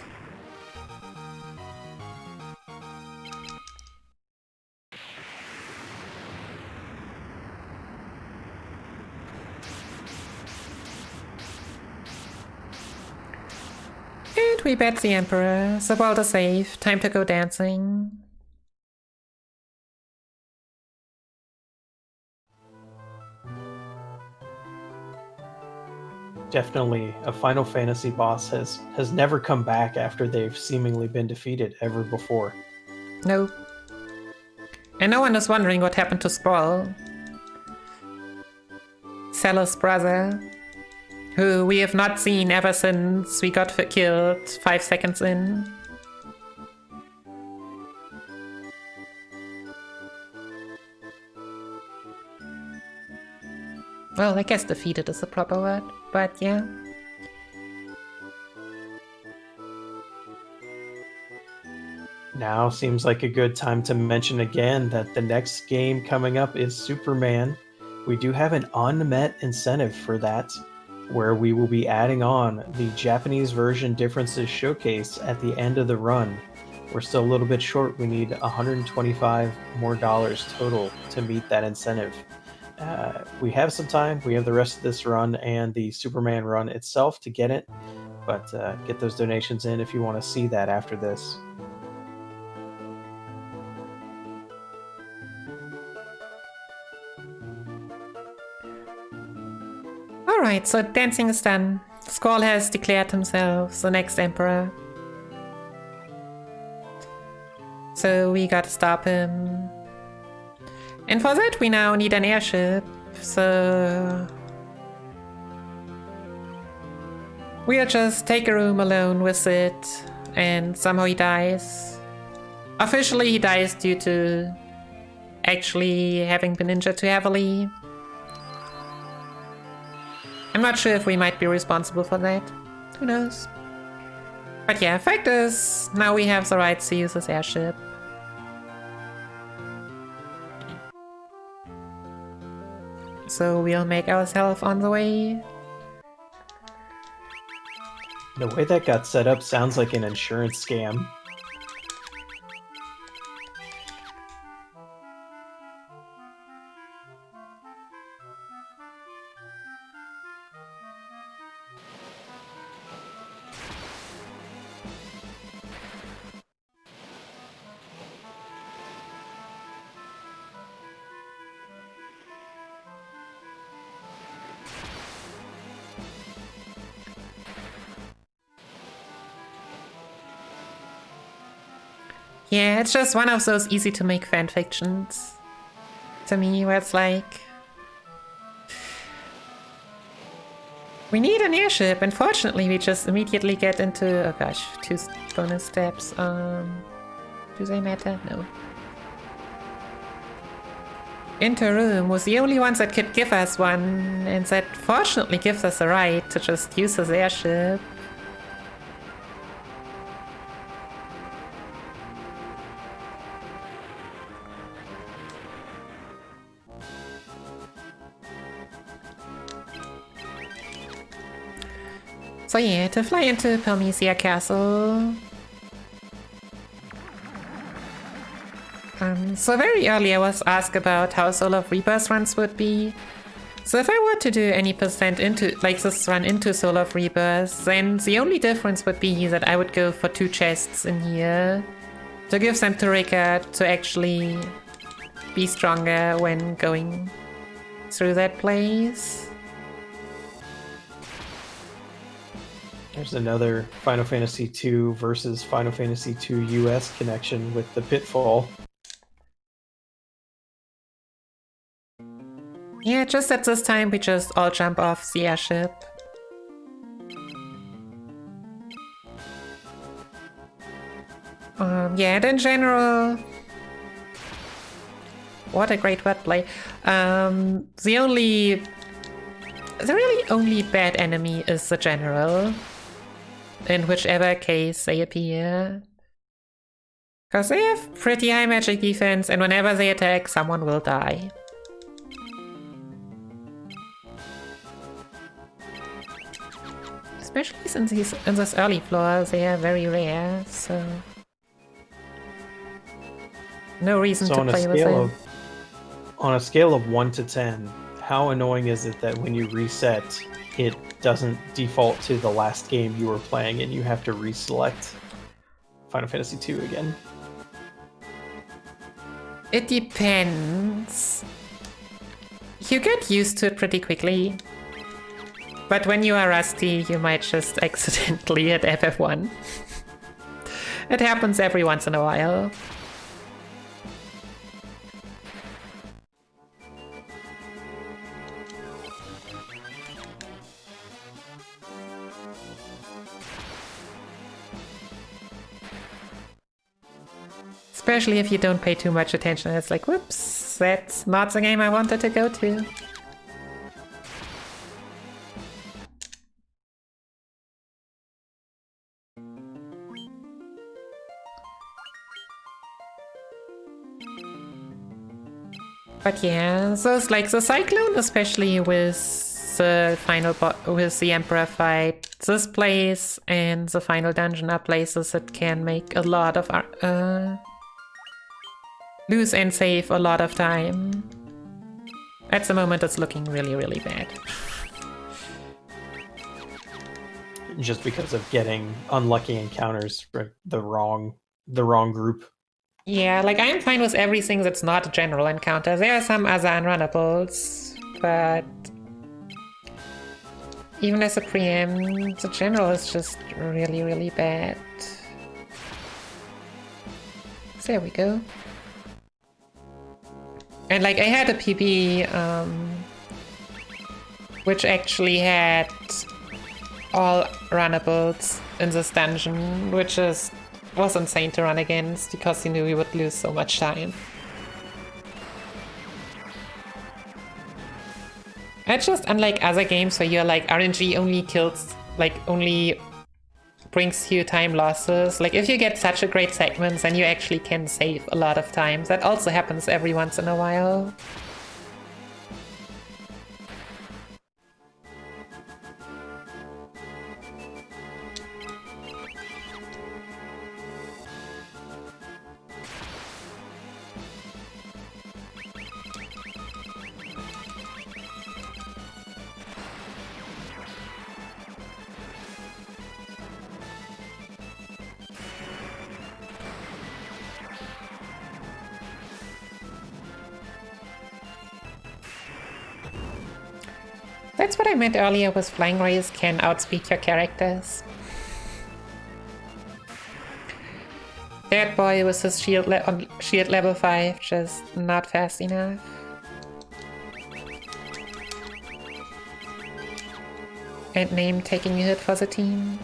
And we bet the Emperor. The world is safe. Time to go dancing. Definitely, a Final Fantasy boss has never come back after they've seemingly been defeated ever before. No. And no one is wondering what happened to Sproul. Celo's brother, who we have not seen ever since we got killed 5 seconds in. Well, I guess defeated is the proper word, but yeah. Now seems like a good time to mention again that the next game coming up is Superman. We do have an unmet incentive for that, where we will be adding on the Japanese version differences showcase at the end of the run. We're still a little bit short. We need $125 more total to meet that incentive. We have some time. We have the rest of this run and the Superman run itself to get it, but get those donations in if you want to see that after this. Alright, so dancing is done. Squall has declared himself the next Emperor. So we gotta stop him. And for that we now need an airship, so... We'll just take a room alone with it, and somehow he dies. Officially he dies due to actually having been injured too heavily. I'm not sure if we might be responsible for that. Who knows? But yeah, fact is, now we have the right to use this airship. So we'll make ourselves on the way. The way that got set up sounds like an insurance scam. Yeah, it's just one of those easy to make fanfictions. To me, where it's like... We need an airship, and fortunately we just immediately get into... Oh gosh, 2 bonus steps. Do they matter? No. Into a room was the only ones that could give us one, and that fortunately gives us the right to just use this airship. So yeah, to fly into Palmyra Castle. So very early I was asked about how Soul of Rebirth runs would be. So if I were to do any percent into, like this run into Soul of Rebirth, then the only difference would be that I would go for 2 chests in here. To give them to Rika to actually be stronger when going through that place. There's another Final Fantasy II versus Final Fantasy II US connection with the Pitfall. Yeah, just at this time we just all jump off the airship. Yeah, and in general... What a great wordplay. The really only bad enemy is the general. In whichever case they appear. Because they have pretty high magic defense, and whenever they attack, someone will die. Especially since he's in this early floor, they are very rare, so... No reason to play with them. On a scale of 1 to 10, how annoying is it that when you reset, it doesn't default to the last game you were playing and you have to reselect Final Fantasy II again? It depends. You get used to it pretty quickly. But when you are rusty, you might just accidentally hit FF1. It happens every once in a while. Especially if you don't pay too much attention. It's like, whoops, that's not the game I wanted to go to. But yeah, so it's like the Cyclone, especially with the final with the Emperor fight, this place and the final dungeon are places that can make a lot of lose and save a lot of time. At the moment it's looking really, really bad. Just because of getting unlucky encounters for the wrong group. Yeah, like I'm fine with everything that's not a general encounter. There are some other unrunnables, but even as a preem, the general is just really, really bad. There we go. And like I had a PB which actually had all runnables in this dungeon, which was insane to run against because you knew we would lose so much time. It's just unlike other games where you're like RNG only kills, like only brings you time losses. Like if you get such a great segment, then you actually can save a lot of time. That also happens every once in a while. That's what I meant earlier with flying rays can outspeed your characters. That boy with his shield level 5, just not fast enough. And name taking a hit for the team.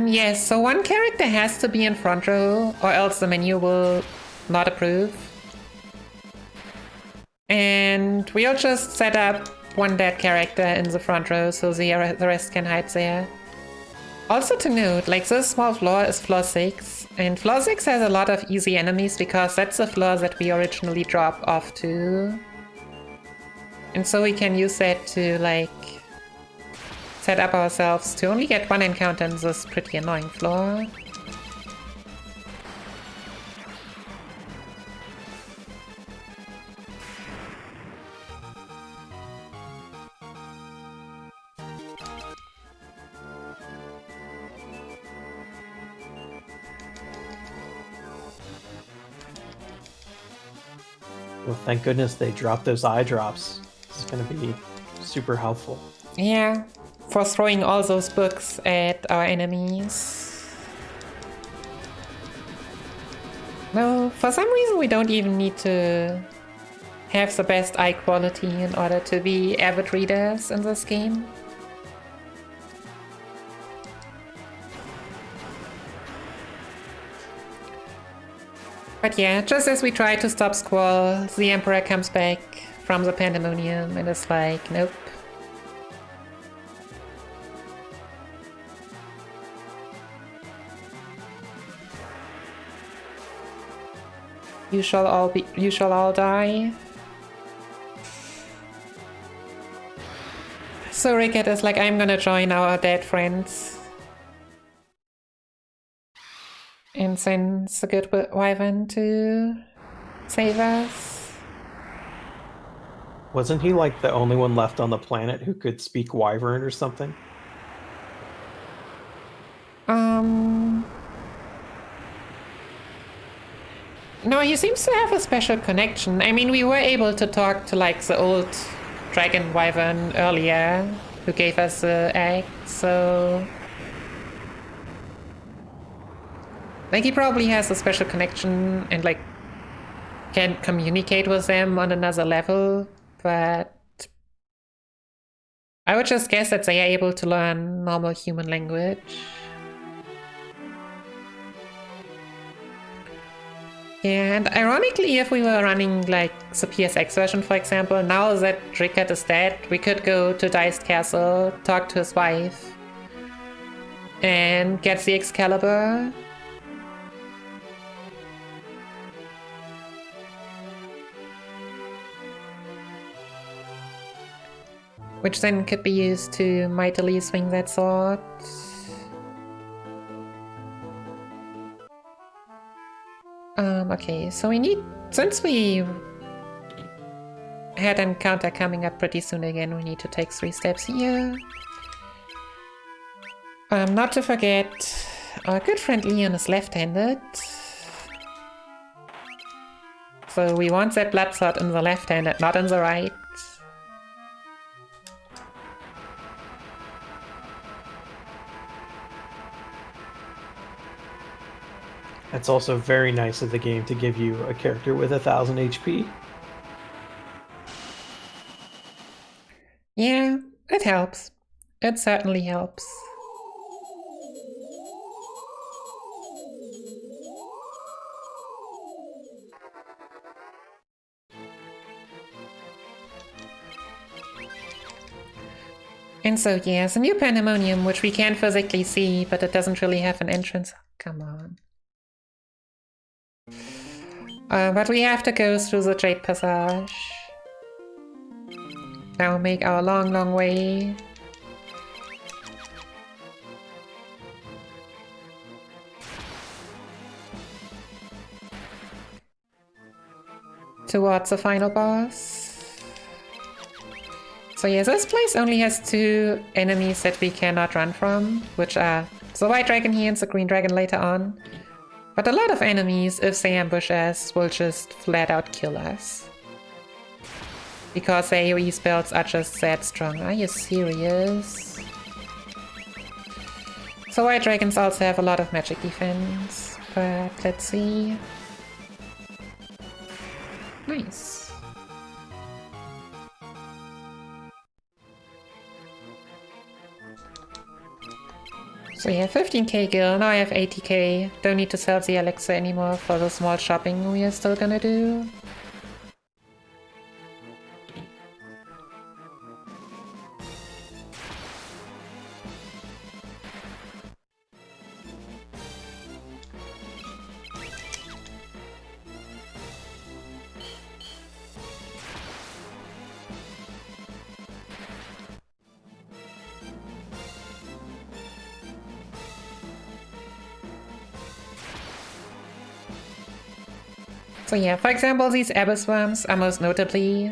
Yes, so one character has to be in front row or else the menu will not approve. And we'll just set up one dead character in the front row so the rest can hide there. Also to note, like this small floor is floor 6, and floor 6 has a lot of easy enemies because that's the floor that we originally dropped off to. And so we can use that to like set up ourselves to only get one encounter in this pretty annoying floor. Well, thank goodness they dropped those eye drops. This is going to be super helpful. Yeah, for throwing all those books at our enemies. No, for some reason we don't even need to have the best eye quality in order to be avid readers in this game. But yeah, just as we try to stop Squall, the Emperor comes back from the pandemonium and is like, nope. You shall all die. So Rickett is like, I'm gonna join our dead friends. And sends the good wyvern to save us. Wasn't he like the only one left on the planet who could speak wyvern or something? No, he seems to have a special connection. I mean, we were able to talk to like the old dragon wyvern earlier, who gave us the egg, so like he probably has a special connection and like can communicate with them on another level, but I would just guess that they are able to learn normal human language. Yeah, and ironically, if we were running like the PSX version, for example, now that Rickett is dead, we could go to Diced Castle, talk to his wife, and get the Excalibur. Which then could be used to mightily swing that sword. Okay, so we need, since we had an encounter coming up pretty soon again, we need to take 3 steps here. Not to forget, our good friend Leon is left-handed. So we want that blood sword in the left-handed, not in the right. It's also very nice of the game to give you a character with 1000 HP. Yeah, it helps. It certainly helps. And so, yeah, the new Pandemonium, which we can physically see, but it doesn't really have an entrance. Come on. But we have to go through the Jade Passage. Now make our long, long way. Towards the final boss. So yeah, this place only has 2 enemies that we cannot run from, which are the white dragon here and the green dragon later on. But a lot of enemies, if they ambush us, will just flat out kill us. Because their AoE spells are just that strong. Are you serious? So white dragons also have a lot of magic defense, but let's see. Nice. So yeah, 15k gil, now I have 80k. Don't need to sell the elixir anymore for the small shopping we are still gonna do. So yeah, for example, these abyss worms are most notable.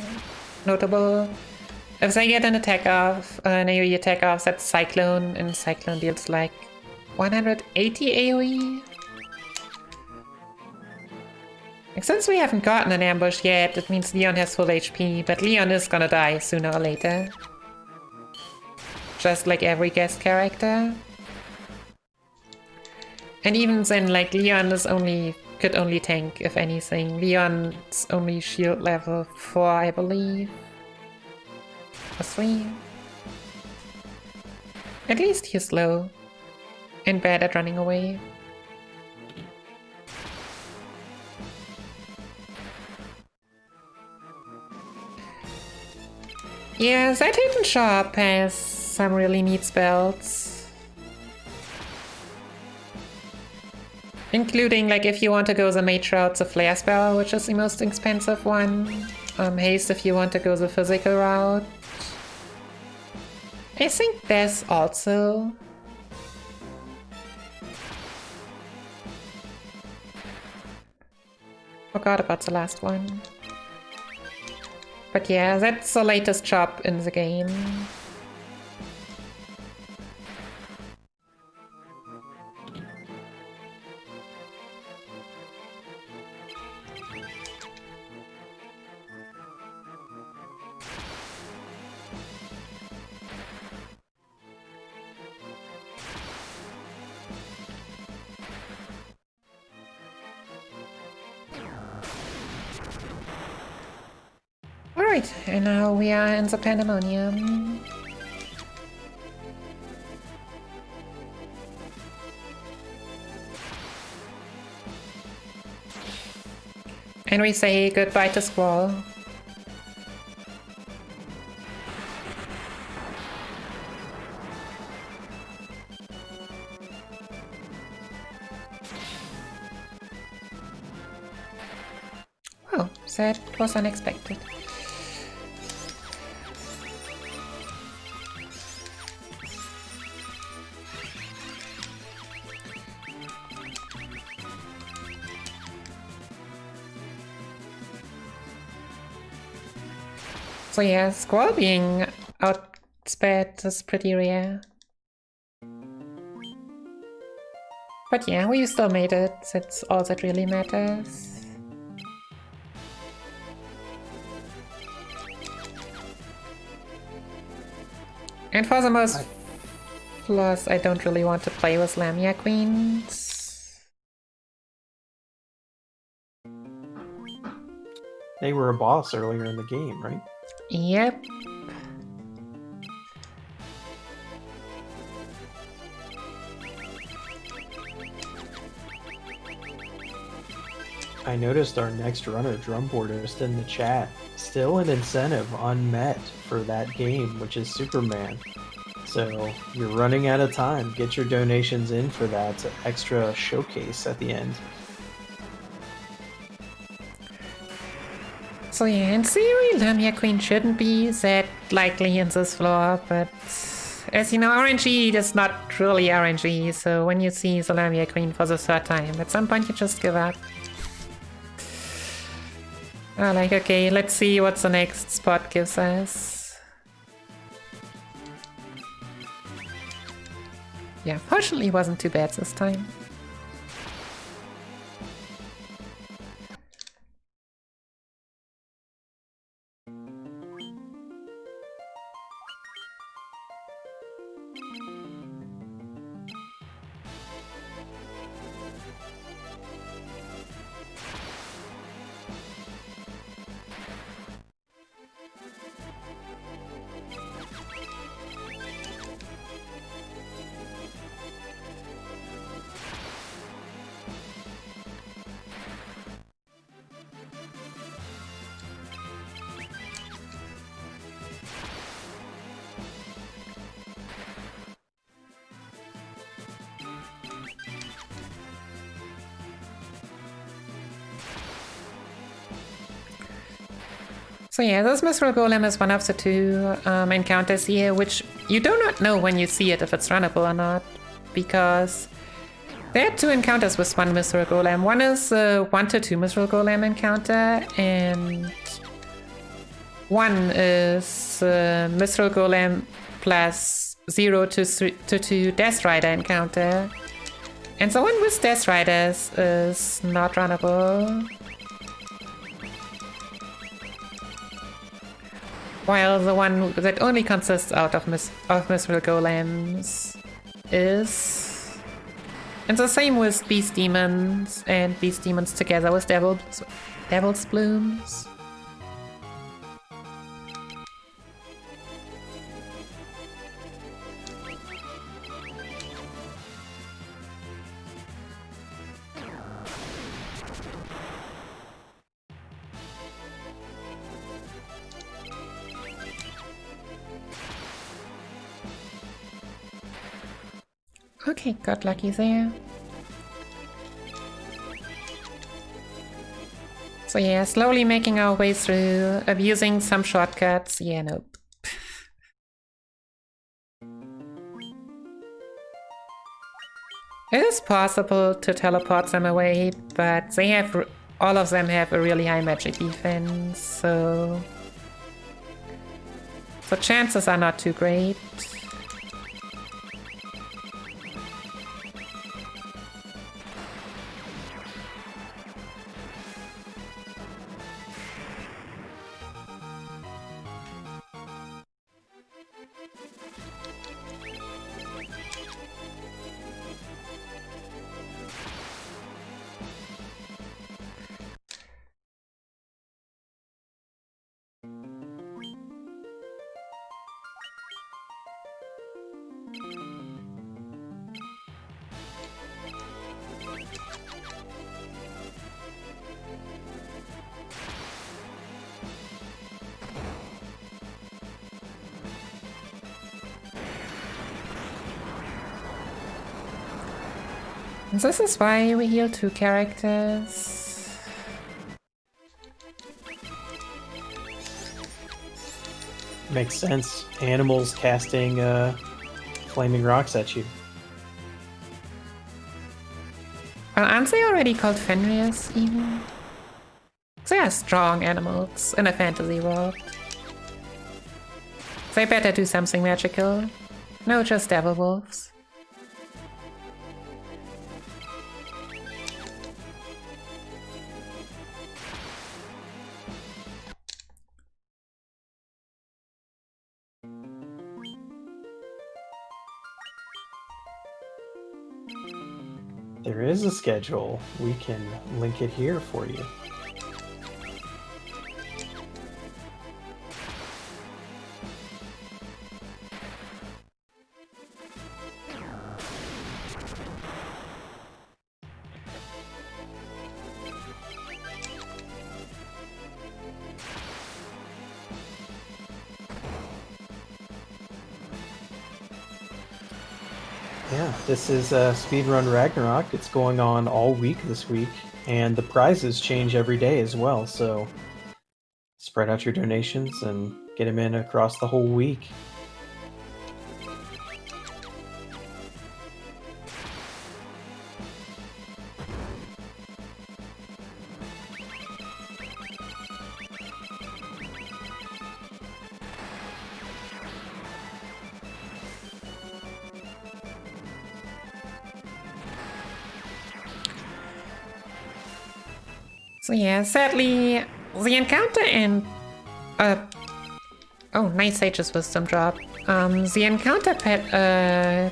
If they get an attack off, an AoE attack off, that's Cyclone, and Cyclone deals like 180 AoE. Like, since we haven't gotten an ambush yet, it means Leon has full HP, but Leon is gonna die sooner or later. Just like every guest character. And even then, like, Leon is could only tank, if anything. Leon's only shield level 4, I believe. Or 3. At least he's slow. And bad at running away. Yeah, that hidden shop has some really neat spells. Including, like, if you want to go the mage route, the flare spell, which is the most expensive one. Haste if you want to go the physical route. I think there's also... Forgot about the last one. But yeah, that's the latest shop in the game. Alright, and now we are in the Pandemonium. And we say goodbye to Squall. Oh, that was unexpected. So yeah, Squall being outsped is pretty rare. But yeah, we still made it. That's all that really matters. And for the most flaws, I don't really want to play with Lamia Queens. They were a boss earlier in the game, right? Yep. I noticed our next runner, Drumboardist, in the chat. Still an incentive unmet for that game, which is Superman. So you're running out of time. Get your donations in for that extra showcase at the end. So yeah, in theory, Lamia Queen shouldn't be that likely in this floor, but as you know, RNG is not really RNG, so when you see the Lamia Queen for the third time, at some point you just give up. Oh, like, okay, let's see what the next spot gives us. Yeah, fortunately wasn't too bad this time. So yeah, this Mithril Golem is one of the two encounters here, which you do not know when you see it if it's runnable or not, because there are two encounters with one Mithril Golem. One is a 1 to 2 Mithril Golem encounter, and one is Mithril Golem plus 0 to 2 Death Rider encounter. And the one with Death Riders is not runnable. While the one that only consists out of Mithril Golems is. And the same with Beast Demons and Beast Demons together with Devil's Blooms. Okay, got lucky there. So yeah, slowly making our way through, abusing some shortcuts. Yeah, nope. It is possible to teleport them away, but they have, all of them have a really high magic defense, so the chances are not too great. This is why we heal 2 characters. Makes sense. Animals casting flaming rocks at you. Well, aren't they already called Fenris, even? They are strong animals in a fantasy world. They better do something magical. No, just devil wolves. There is a schedule. We can link it here for you. Yeah, this is Speedrun Ragnarok. It's going on all week this week, and the prizes change every day as well, so spread out your donations and get them in across the whole week. So yeah, sadly, the encounter and oh, nice Sage's Wisdom drop. The encounter pattern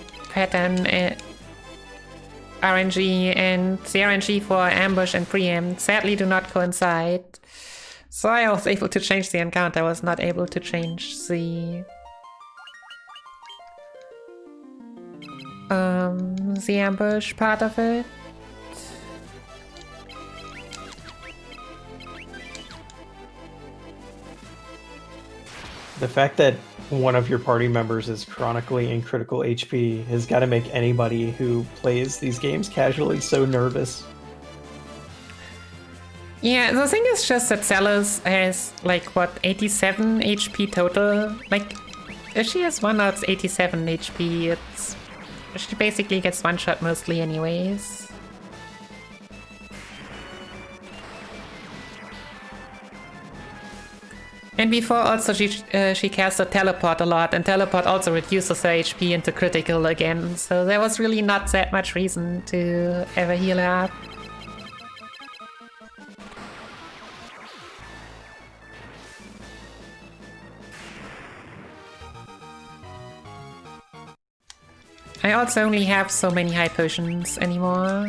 RNG and the RNG for ambush and preempt sadly do not coincide. So I was able to change the encounter, I was not able to change the ambush part of it. The fact that one of your party members is chronically in critical HP has got to make anybody who plays these games casually so nervous. Yeah, the thing is just that Celis has, like, what, 87 HP total? Like, if she has one that's 87 HP, she basically gets one shot mostly anyways. And before also she cast a teleport a lot, and teleport also reduces her HP into critical again, so there was really not that much reason to ever heal her up. I also only have so many high potions anymore.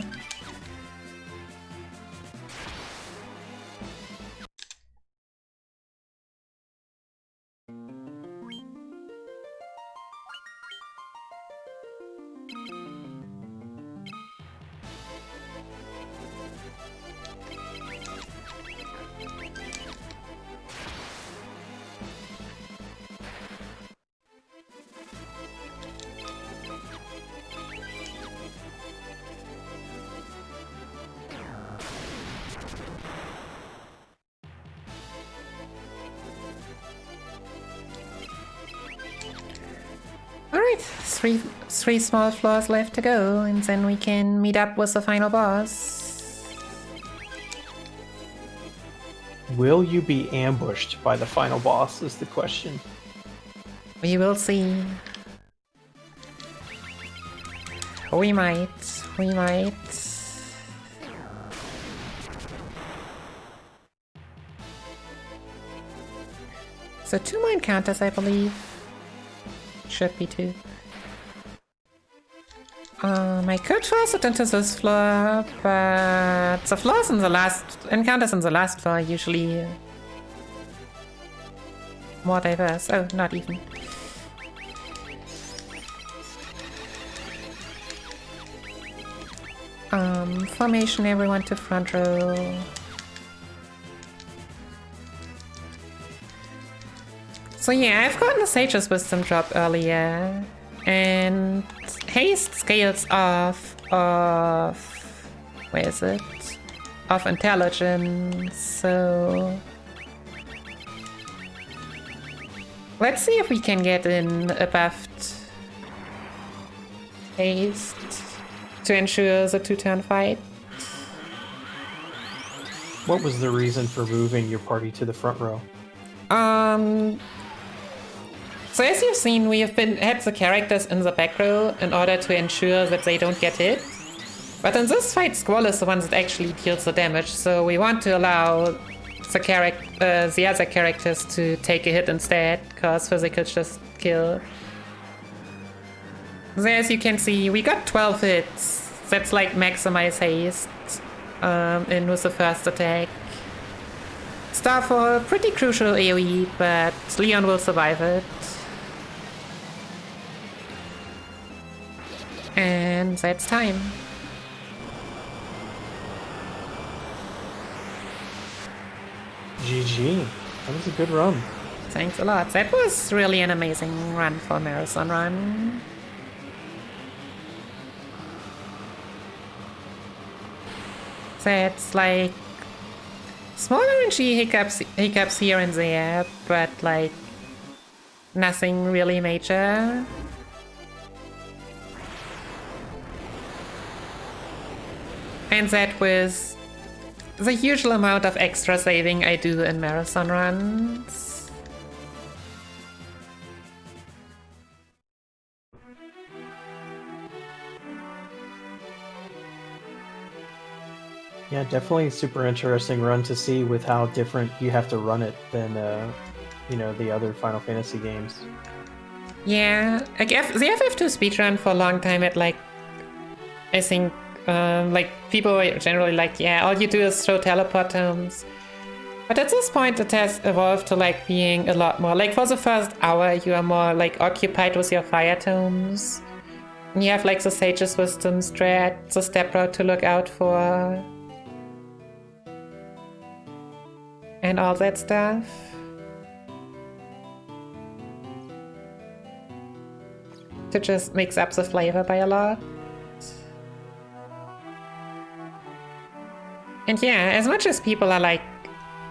Alright, three small floors left to go, and then we can meet up with the final boss. Will you be ambushed by the final boss is the question. We will see. We might. We might. So 2 more encounters, I believe. Should be 2. I could force it into this floor, but the floors in the encounters in the last floor are usually more diverse. Oh, not even. Formation, everyone to front row. So yeah, I've gotten a Sage's Wisdom drop earlier, and haste scales off of... where is it? Of intelligence, so... let's see if we can get in a buffed haste to ensure the 2-turn fight. What was the reason for moving your party to the front row? So as you've seen, we have had the characters in the back row in order to ensure that they don't get hit. But in this fight, Squall is the one that actually deals the damage, so we want to allow the other characters to take a hit instead, because physicals just kill. So as you can see, we got 12 hits. that's like maximize haste in with the first attack. Starfall, pretty crucial AoE, but Leon will survive it. And that's time. GG. That was a good run. Thanks a lot. That was really an amazing run for Marathon Run. That's like small RNG hiccups here and there, but like nothing really major. And that with the usual amount of extra saving I do in marathon runs. Yeah, definitely super interesting run to see with how different you have to run it than the other Final Fantasy games. Yeah, like the FF2 speedrun for a long time at like, I think, like people were generally like, yeah, all you do is throw teleport tomes. But at this point it has evolved to like being a lot more, like for the first hour you are more like occupied with your fire tomes. And you have like the Sage's Wisdom strat, the step route to look out for. And all that stuff. To just mix up the flavor by a lot. And yeah, as much as people are like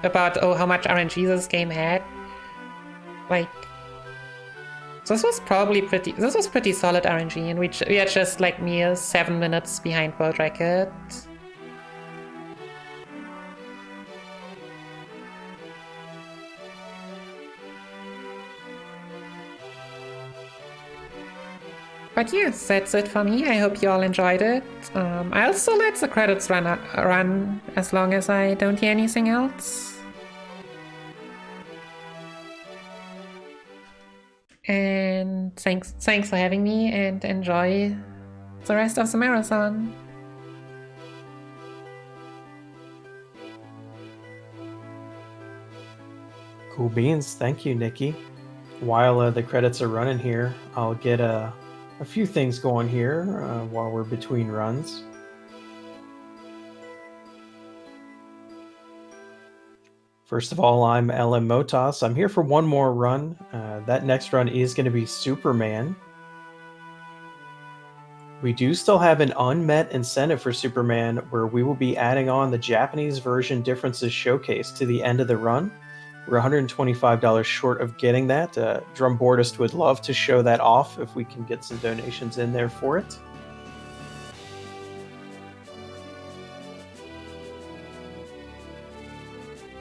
about how much RNG this game had, like this was pretty solid RNG, and we are just like mere 7 minutes behind world record. But yes, that's it for me. I hope you all enjoyed it. I'll still let the credits run as long as I don't hear anything else. And thanks for having me, and enjoy the rest of the marathon. Cool beans. Thank you, Nikki. While the credits are running here, I'll get a few things going here while we're between runs. First of all, I'm LM Motas. I'm here for one more run. That next run is going to be Superman. We do still have an unmet incentive for Superman, where we will be adding on the Japanese version differences showcase to the end of the run. We're $125 short of getting that. Drumboardist would love to show that off if we can get some donations in there for it.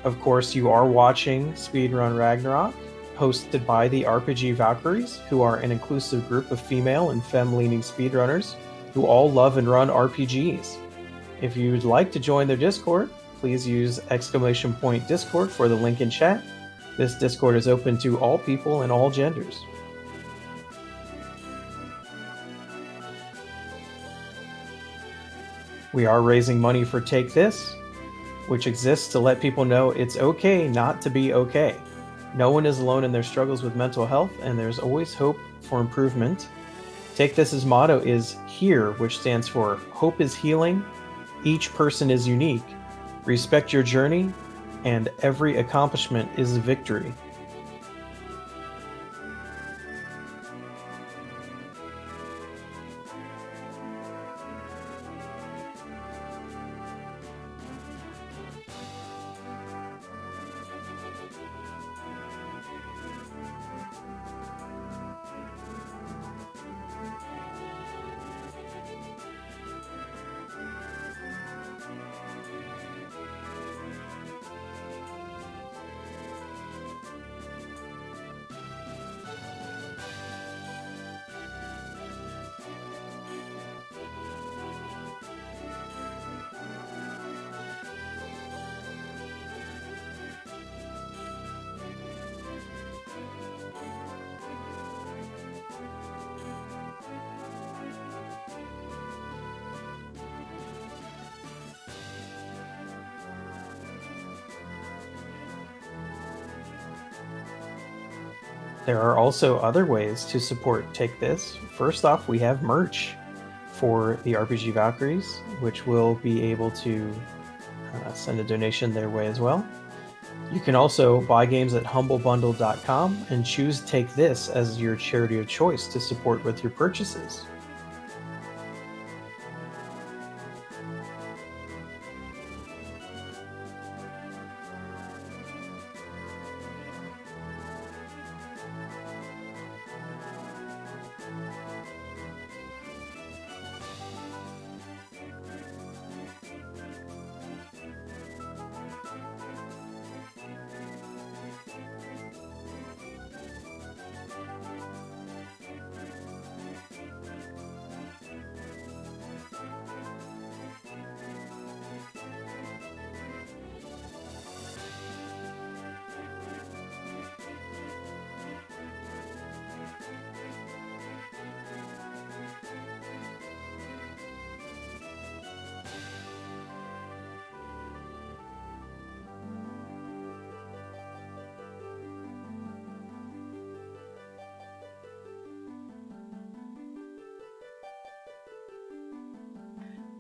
Of course, you are watching Speedrun Ragnarok, hosted by the RPG Valkyries, who are an inclusive group of female and femme-leaning speedrunners who all love and run RPGs. If you'd like to join their Discord, please use !Discord for the link in chat. This Discord is open to all people and all genders. We are raising money for Take This, which exists to let people know it's okay not to be okay. No one is alone in their struggles with mental health, and there's always hope for improvement. Take This's motto is HERE, which stands for Hope is Healing, Each Person is Unique, Respect Your Journey, and Every Accomplishment is a Victory. There are also other ways to support Take This. First off, we have merch for the RPG Valkyries, which will be able to send a donation their way as well. You can also buy games at humblebundle.com and choose Take This as your charity of choice to support with your purchases.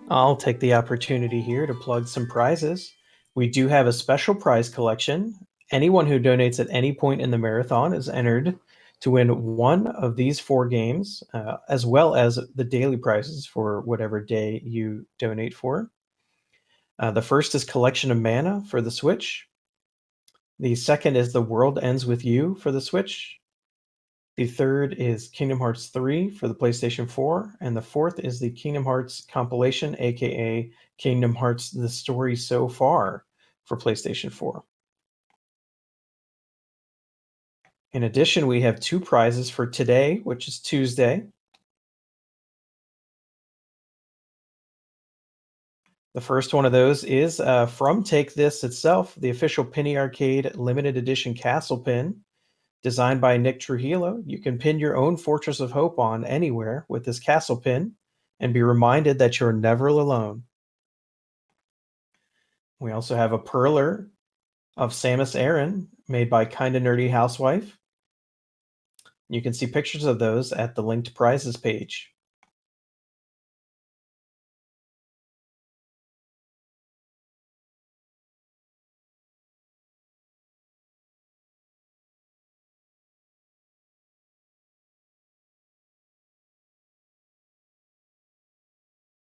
I'll take the opportunity here to plug some prizes. We do have a special prize collection. Anyone who donates at any point in the marathon is entered to win one of these 4 games, as well as the daily prizes for whatever day you donate for. The first is Collection of Mana for the Switch. The second is The World Ends With You for the Switch. The third is Kingdom Hearts 3 for the PlayStation 4, and the fourth is the Kingdom Hearts compilation, aka Kingdom Hearts The Story So Far for PlayStation 4. In addition, we have 2 prizes for today, which is Tuesday. The first one of those is from Take This itself, the official Penny Arcade limited edition castle pin. Designed by Nick Trujillo, you can pin your own Fortress of Hope on anywhere with this castle pin and be reminded that you're never alone. We also have a perler of Samus Aran made by Kinda Nerdy Housewife. You can see pictures of those at the linked prizes page.